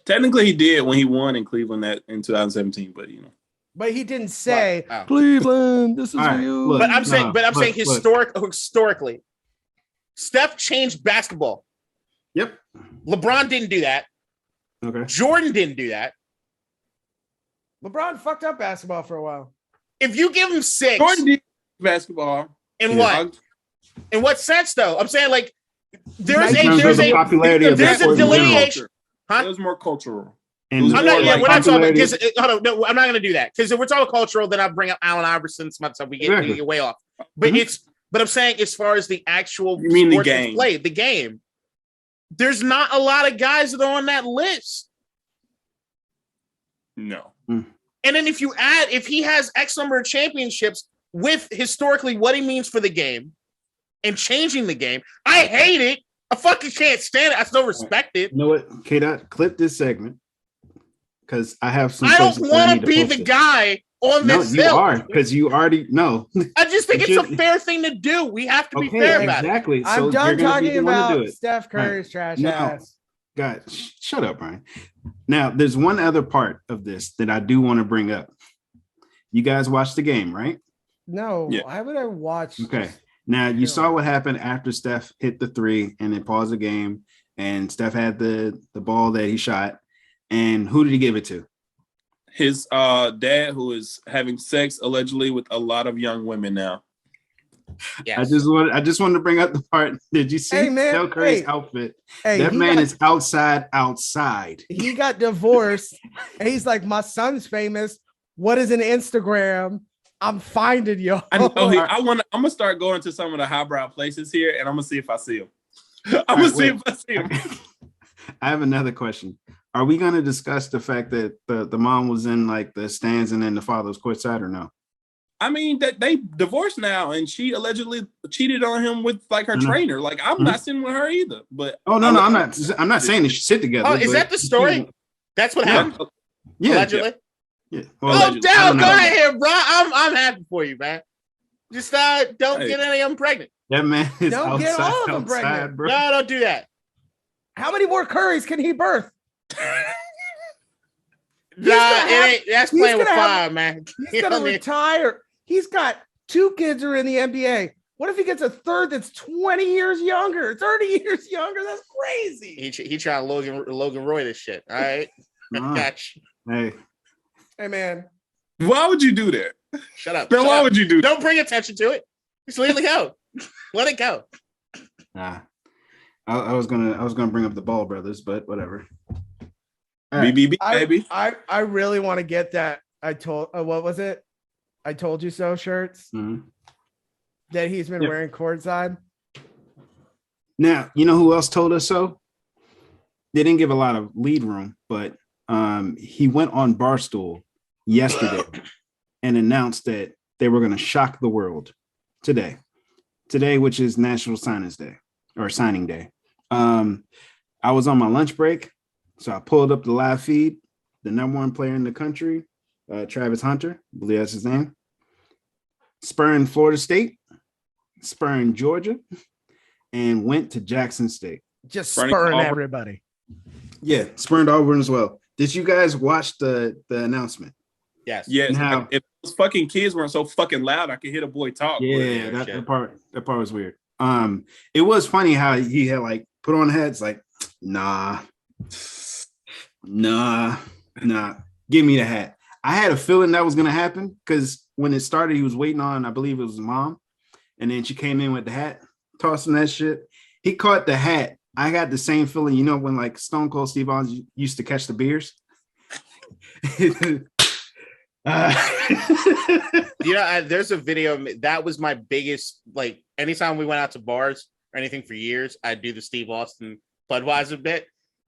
Technically, he did when he won in Cleveland in 2017, but you know. But he didn't say, Cleveland, this is for you. Look, but I'm saying historically, Steph changed basketball. Yep. LeBron didn't do that. Okay. Jordan didn't do that. LeBron fucked up basketball for a while. If you give him 6, Jordan did basketball. What? In what sense, though? I'm saying like there's a delineation. Huh? It was more cultural. And I'm not. Yeah, we're not talking because hold on. No, I'm not going to do that because if we're talking cultural, then I bring up Allen Iverson. Some stuff we get way off. But but I'm saying as far as the actual the game played, the game, there's not a lot of guys that are on that list. No. And then if he has X number of championships with historically what he means for the game and changing the game, I hate it. I fucking can't stand it. I still respect it. You know what? KDot, clip this segment because I have some. I don't want to be the guy on this hill. You are because you already know. I just think it's a fair thing to do. We have to be fair about it. Exactly. I'm done talking about Steph Curry's trash ass. God, shut up, Brian. Now, there's one other part of this that I do want to bring up. You guys watched the game, right? No. Yeah. Why would I watch? Okay. Now, you saw what happened after Steph hit the 3 and then paused the game, and Steph had the ball that he shot. And who did he give it to? His dad, who is having sex allegedly with a lot of young women now. Yes. I just wanted to bring up the part. Did you see Steph Curry's outfit? That man is outside. He got divorced, and he's like, "My son's famous. What is an Instagram? I'm finding y'all." I'm gonna start going to some of the highbrow places here, and I'm gonna see if I see him. If I see him. I have another question. Are we gonna discuss the fact that the mom was in like the stands and then the father was courtside or no? I mean, that they divorced now, and she allegedly cheated on him with like her trainer. Like, I'm not sitting with her either. But I'm not saying they should sit together. Oh, is that the story? That's what happened. Yeah, allegedly. Yeah. Well, down, go ahead, bro. I'm happy for you, man. Just don't get any of them pregnant. That man is don't get all of them pregnant, bro. No, don't do that. How many more Currys can he birth? That's playing with fire, man. He's gonna retire. He's got 2 kids who are in the NBA. What if he gets a third that's 20 years younger, 30 years younger? That's crazy. He trying to Logan Roy this shit. All right. Gotcha. Hey, man. Why would you do that? Shut up. Then why would you do that? Don't bring attention to it. Just let it go. Let it go. Nah. I was gonna bring up the Ball brothers, but whatever. right. BBB, baby. I really want to get that. What was it? I told you so shirts that he's been wearing courtside. Now, you know who else told us so? They didn't give a lot of lead room, but he went on Barstool yesterday and announced that they were going to shock the world today, which is National Signers Day or Signing Day. I was on my lunch break, so I pulled up the live feed. The number one player in the country, Travis Hunter, I believe that's his name, spurned Florida State, spurned Georgia, and went to Jackson State. Just spurring everybody. Yeah, spurned Auburn as well. Did you guys watch the announcement? Yes. Yes. If those fucking kids weren't so fucking loud, I could hear the boy talk. Yeah, that part was weird. It was funny how he had like put on hats like, nah, give me the hat. I had a feeling that was gonna happen because when it started, he was waiting on, I believe it was his mom, and then she came in with the hat, tossing that shit. He caught the hat. I got the same feeling, you know, when like Stone Cold Steve Austin used to catch the beers. There's a video that was my biggest, like, anytime we went out to bars or anything for years, I'd do the Steve Austin Budweiser bit.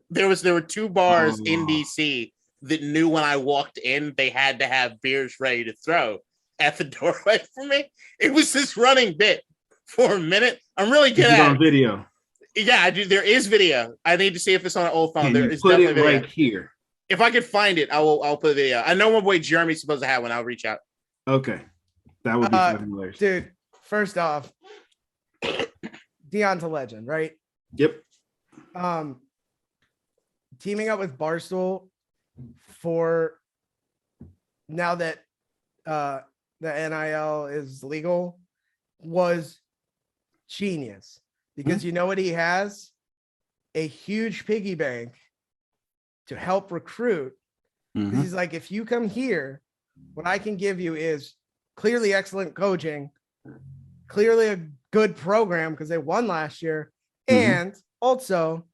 There were two bars in DC that knew when I walked in, they had to have beers ready to throw at the doorway for me. It was this running bit for a minute. I'm really good at on video. Yeah, I do. There is video. I need to see if it's on an old phone. There is put definitely it video. Right here. If I could find it, I'll put a video. I know my boy Jeremy's supposed to have one. I'll reach out. Okay. That would be fucking hilarious. Dude, first off, Deion's a legend, right? Yep. Teaming up with Barstool for now that the NIL is legal was genius because you know what he has? A huge piggy bank to help recruit. He's like, if you come here, what I can give you is clearly excellent coaching, clearly a good program because they won last year. And also,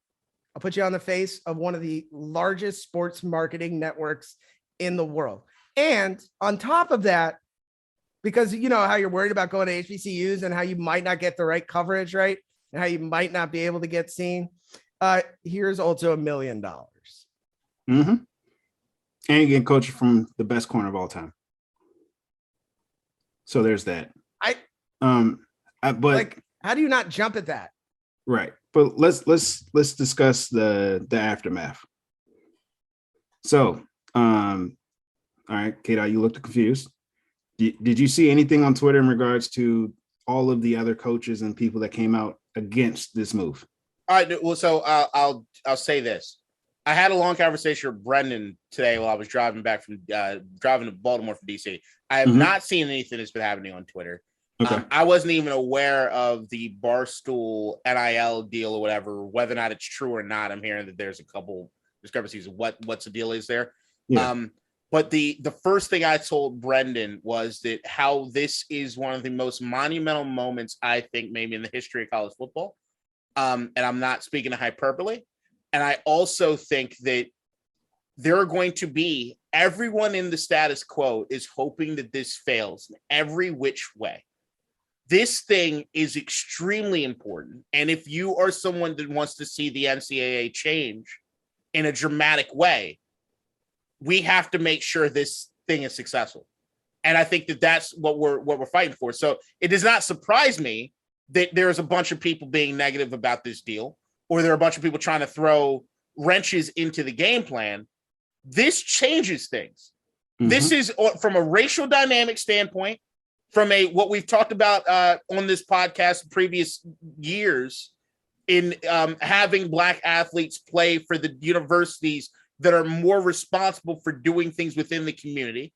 I'll put you on the face of one of the largest sports marketing networks in the world. And on top of that, because you know how you're worried about going to HBCUs and how you might not get the right coverage, right? And how you might not be able to get seen. Here's also $1 million. And you get coached from the best corner of all time. So there's that. But like, how do you not jump at that? Right. But let's discuss the aftermath. So, all right, KDot, you looked confused. Did you see anything on Twitter in regards to all of the other coaches and people that came out against this move? All right. Well, so I'll say this. I had a long conversation with Brendan today while I was driving back from driving to Baltimore from DC. I have not seen anything that's been happening on Twitter. Okay. I wasn't even aware of the Barstool NIL deal or whatever, whether or not it's true or not. I'm hearing that there's a couple discrepancies of what's the deal is there. Yeah. But the first thing I told Brendan was that how this is one of the most monumental moments, I think, maybe in the history of college football. And I'm not speaking of hyperbole. And I also think that there are going to be everyone in the status quo is hoping that this fails in every which way. This thing is extremely important. And if you are someone that wants to see the NCAA change in a dramatic way, we have to make sure this thing is successful. And I think that that's what we're fighting for. So it does not surprise me that there's a bunch of people being negative about this deal, or there are a bunch of people trying to throw wrenches into the game plan. This changes things. This is from a racial dynamic standpoint, from what we've talked about on this podcast in previous years in having Black athletes play for the universities that are more responsible for doing things within the community,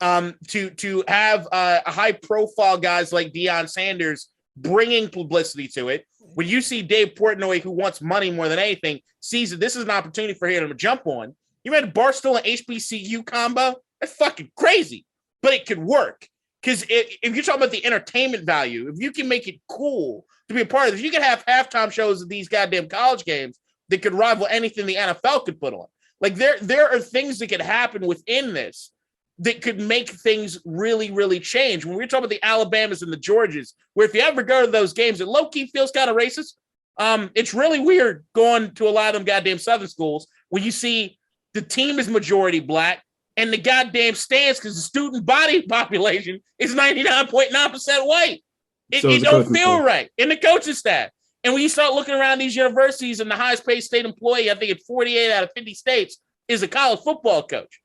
to have high profile guys like Deion Sanders bringing publicity to it. When you see Dave Portnoy, who wants money more than anything, sees that this is an opportunity for him to jump on. You had Barstool and HBCU combo. That's fucking crazy, but it could work. Because if you're talking about the entertainment value, if you can make it cool to be a part of this, you can have halftime shows of these goddamn college games that could rival anything the NFL could put on. Like there are things that could happen within this that could make things really, really change. When we're talking about the Alabamas and the Georgias, where if you ever go to those games, it low-key feels kind of racist. It's really weird going to a lot of them goddamn Southern schools when you see the team is majority black and the goddamn stands because the student body population is 99.9% white. It don't feel right in the coaching staff. And when you start looking around these universities and the highest paid state employee, I think it's 48 out of 50 states, is a college football coach.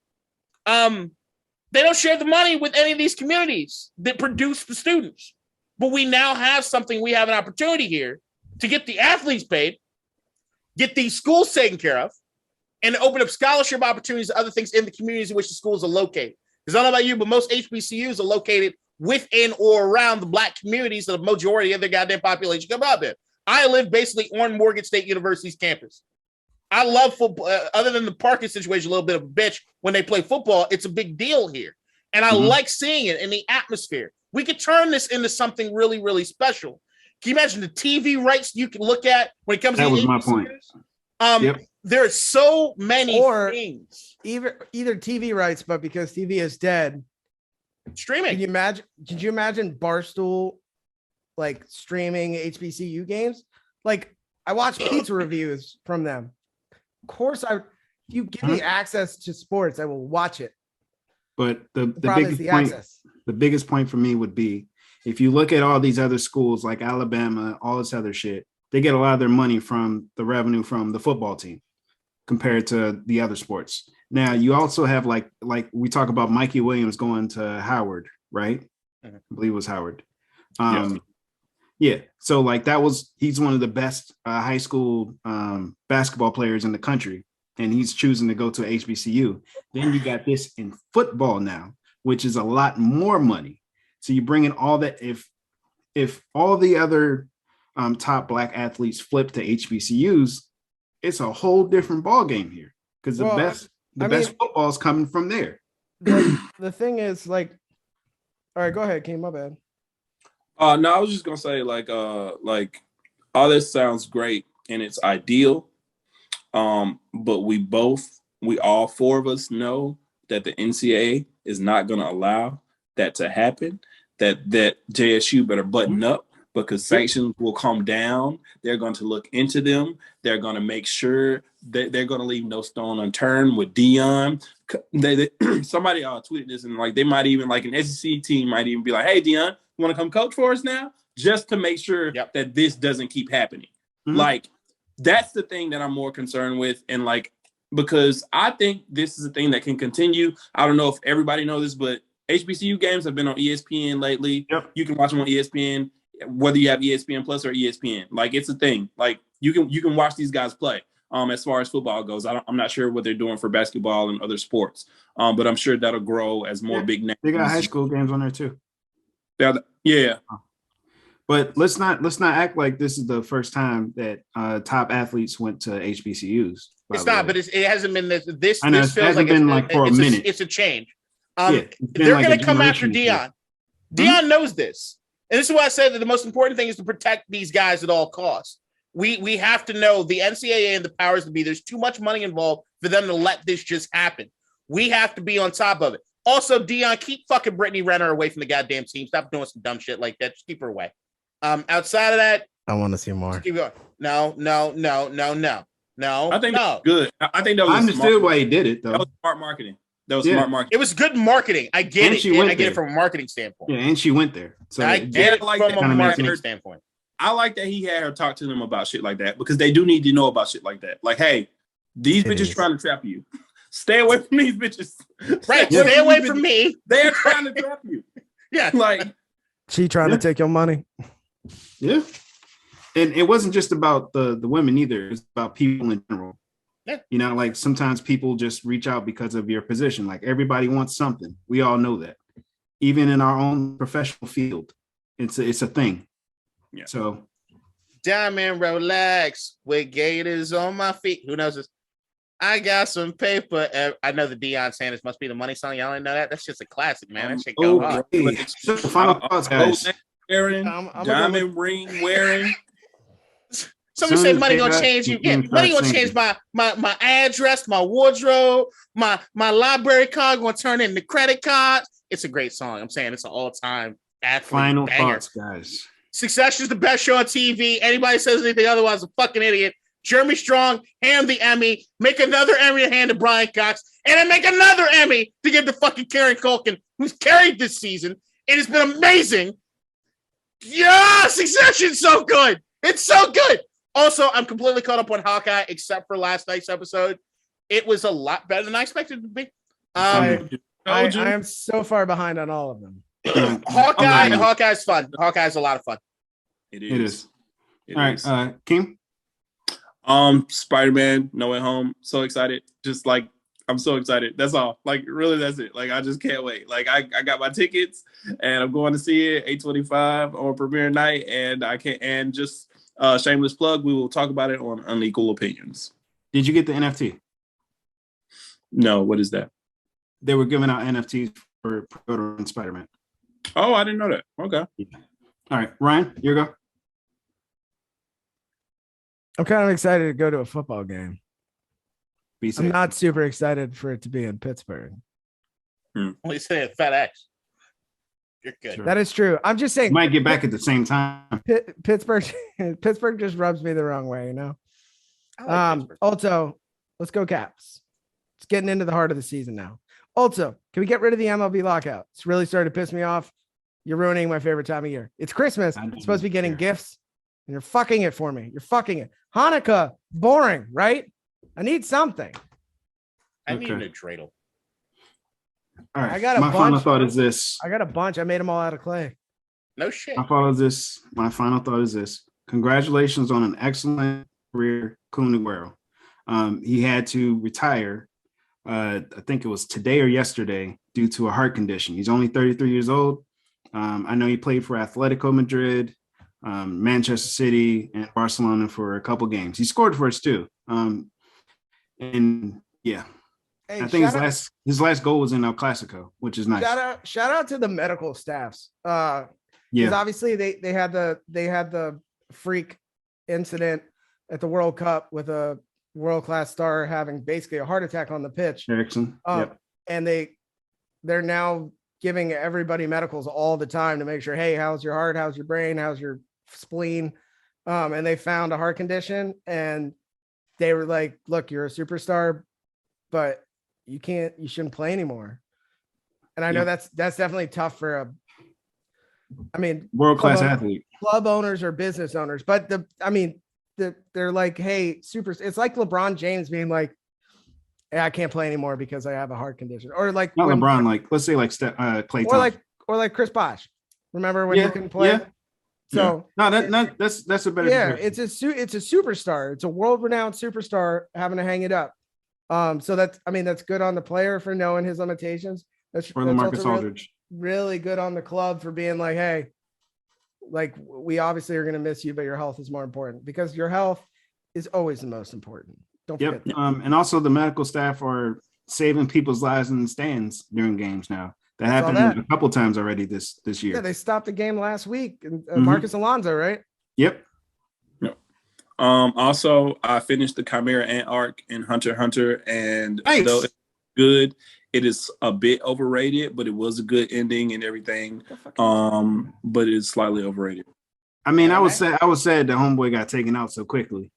They don't share the money with any of these communities that produce the students. But we now have something, we have an opportunity here to get the athletes paid, get these schools taken care of, and open up scholarship opportunities and other things in the communities in which the schools are located. Because I don't know about you, but most HBCUs are located within or around the black communities that the majority of their goddamn population come out there. I live basically on Morgan State University's campus. I love football. Other than the parking situation, a little bit of a bitch when they play football, it's a big deal here. And I like seeing it in the atmosphere. We could turn this into something really, really special. Can you imagine the TV rights you can look at when it comes to was my point. There are so many things. Either TV rights, but because TV is dead, streaming. Could you imagine Barstool like streaming HBCU games? Like I watch pizza reviews from them. Of course, if you give me access to sports, I will watch it. But the biggest point for me would be if you look at all these other schools like Alabama, all this other shit, they get a lot of their money from the revenue from the football team compared to the other sports. Now you also have like we talk about Mikey Williams going to Howard, right? I believe it was Howard. Yeah. So like he's one of the best high school basketball players in the country, and he's choosing to go to HBCU. Then you got this in football now, which is a lot more money. So you bring in all that. If all the other top black athletes flip to HBCUs, it's a whole different ball game here because the best football is coming from there. The thing is, like, all right, go ahead, King. My bad. No, I was just gonna say, like all this sounds great and it's ideal. But we all four of us know that the NCAA is not gonna allow that to happen. That JSU better button up because sanctions will come down. They're going to look into them. They're going to make sure that they're going to leave no stone unturned with Deion. Somebody tweeted this, and like they might even, like an SEC team might even be like, "Hey, Deion, you want to come coach for us now?" Just to make sure that this doesn't keep happening. Like that's the thing that I'm more concerned with, and like because I think this is a thing that can continue. I don't know if everybody knows this, but HBCU games have been on ESPN lately. You can watch them on ESPN, whether you have ESPN Plus or ESPN. Like it's a thing. Like you can watch these guys play. As far as football goes, I'm not sure what they're doing for basketball and other sports. But I'm sure that'll grow as more big names. They got high school games on there too. Yeah. But let's not act like this is the first time that top athletes went to HBCUs. It's not, but it hasn't been this. This feels like been like for a minute. It's a change. They're like going to come after Deion. Deion knows this. And this is why I said that the most important thing is to protect these guys at all costs. We have to know the NCAA and the powers to be. There's too much money involved for them to let this just happen. We have to be on top of it. Also, Deion, keep fucking Brittany Renner away from the goddamn team. Stop doing some dumb shit like that. Just keep her away. Outside of that, I want to see more. Keep going. No. I think that's good. I think that was. I understood why he did it though. That was smart marketing. Smart marketing. It was good marketing. I get it. I get it from a marketing standpoint. Yeah, and she went there. So I get it like from a marketing standpoint. I like that he had her talk to them about shit like that because they do need to know about shit like that. Like, hey, these bitches trying to trap you. Stay away from these bitches. Right. Stay away from me. They're trying to trap you. Yeah. Like she trying to take your money. Yeah. And it wasn't just about the women either. It's about people in general. Yeah. You know, like sometimes people just reach out because of your position. Like everybody wants something. We all know that. Even in our own professional field, it's a thing. Yeah. So Diamond Rolex with gators on my feet. Who knows this? I got some paper. I know the Deion Sanders must be the money song. Y'all ain't know that? That's just a classic, man. That shit go hard. Final thoughts, guys. Diamond ring wearing. Somebody say money gonna change you. Yeah, money gonna change my address, my wardrobe, my library card gonna turn into credit cards. It's a great song. I'm saying it's an all-time athlete. Final banger. thoughts, guys. Succession is the best show on TV. Anybody says anything otherwise is a fucking idiot. Jeremy Strong, hand the Emmy. Make another Emmy to hand to Brian Cox. And then make another Emmy to give to fucking Karen Culkin, who's carried this season. It has been amazing. Yeah, Succession's so good. It's so good. Also, I'm completely caught up on Hawkeye, except for last night's episode. It was a lot better than I expected it to be. I am so far behind on all of them. Hawkeye's fun. Hawkeye's a lot of fun. It is. All right, King. Spider-Man, No Way Home. So excited. Just like I'm so excited. That's all. Like really, that's it. Like I just can't wait. Like I got my tickets and I'm going to see it 8:25 on premiere night. And I can't. And just shameless plug. We will talk about it on Unequal Opinions. Did you get the NFT? No. What is that? They were giving out NFTs for Proto and Spider-Man. Oh, I didn't know that. Okay. Yeah. All right, Ryan, you go. I'm kind of excited to go to a football game. Be safe. I'm not super excited for it to be in Pittsburgh. Only say it FedEx. You're good. Sure. That is true. I'm just saying. You might get back at the same time. Pittsburgh just rubs me the wrong way, you know. Also, let's go Caps. It's getting into the heart of the season now. Also, can we get rid of the MLB lockout? It's really started to piss me off. You're ruining my favorite time of year. It's Christmas. I'm supposed to be getting gifts, and you're fucking it for me. You're fucking it. Hanukkah, boring, right? I need something. I need a dreidel. All right. I got a My bunch. final thought is this. I got a bunch. I made them all out of clay. No shit. My final thought is this. Congratulations on an excellent career, Kun Aguero. He had to retire. I think it was today or yesterday due to a heart condition. He's only 33 years old. I know he played for Atletico Madrid, Manchester City, and Barcelona for a couple games. He scored for us too. And yeah, Hey, I think his last goal was in El Clasico, which is nice. Shout out to the medical staffs. Because obviously they had the freak incident at the World Cup with a world-class star having basically a heart attack on the pitch. Erickson. And they're now giving everybody medicals all the time to make sure, hey, how's your heart? How's your brain? How's your spleen? And they found a heart condition and they were like, look, you're a superstar, but you shouldn't play anymore. And I know that's definitely tough for world-class athlete, club owners or business owners, but they're like, hey, it's like LeBron James being like, hey, I can't play anymore because I have a heart condition, or like not LeBron, like let's say like Klay Thompson, or like Chris Bosh. Remember when he couldn't play? Yeah. So that's a better. Yeah, it's a superstar. It's a world-renowned superstar having to hang it up. So that's good on the player for knowing his limitations. That's for the Marcus Aldridge. Really good on the club for being like, hey, like we obviously are going to miss you, but your health is more important, because your health is always the most important. Don't forget that. And also the medical staff are saving people's lives in the stands during games now. That happened a couple times already this year. Yeah, they stopped the game last week. And Marcus Alonso, right? Yep. Also, I finished the Chimera Ant arc in Hunter x Hunter, and nice. Though it's good, it is a bit overrated, but it was a good ending and everything. But it's slightly overrated. I mean, I was sad that Homeboy got taken out so quickly.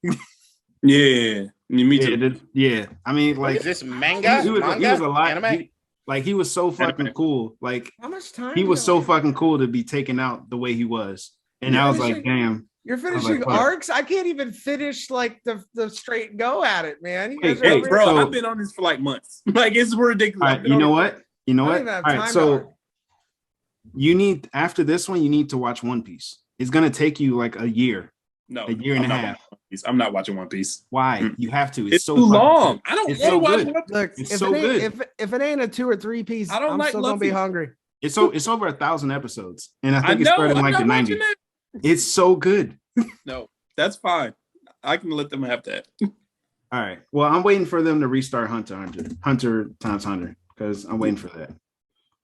Yeah, me too. Yeah, I mean, like, is this manga? He was a lot. Anime? He was so fucking cool. Like, how much time? He was so fucking cool to be taken out the way he was, and I was like, damn. You're finishing arcs. I can't even finish like the straight go at it, man. Hey, bro, I've been on this for like months. Like, it's ridiculous. Right, you know what? All right, so you need, after this one, you need to watch One Piece. It's gonna take you like a year. No, a year and a half. I'm not watching One Piece. Why? You have to. It's so too long. I don't want to watch One Piece. Look, it's so good. If it ain't a 2 or 3 piece, I'm still gonna be hungry. It's over 1,000 episodes, and I think it started in like the 90s. It's so good. No, that's fine. I can let them have that. All right. Well, I'm waiting for them to restart Hunter x Hunter because I'm waiting for that.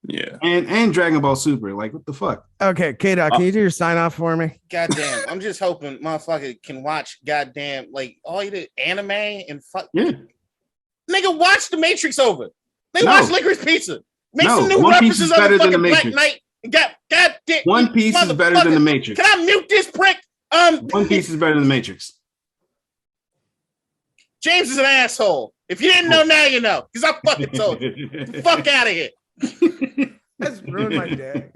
Yeah. And Dragon Ball Super. Like, what the fuck? Okay, KDot, can you do your sign off for me? Goddamn, I'm just hoping motherfucker can watch goddamn like all you did anime and fuck. Yeah. Nigga, watch The Matrix over. Nigga, No. watch Licorice Pizza. Make No, some new One Piece references is of better the than The fucking Black Matrix. Knight. Goddamn, One Piece is better than The Matrix. Can I mute this prick? One Piece is better than The Matrix. James is an asshole. If you didn't know, now you know. Because I fucking told you. Fuck out of here. That's ruined my day.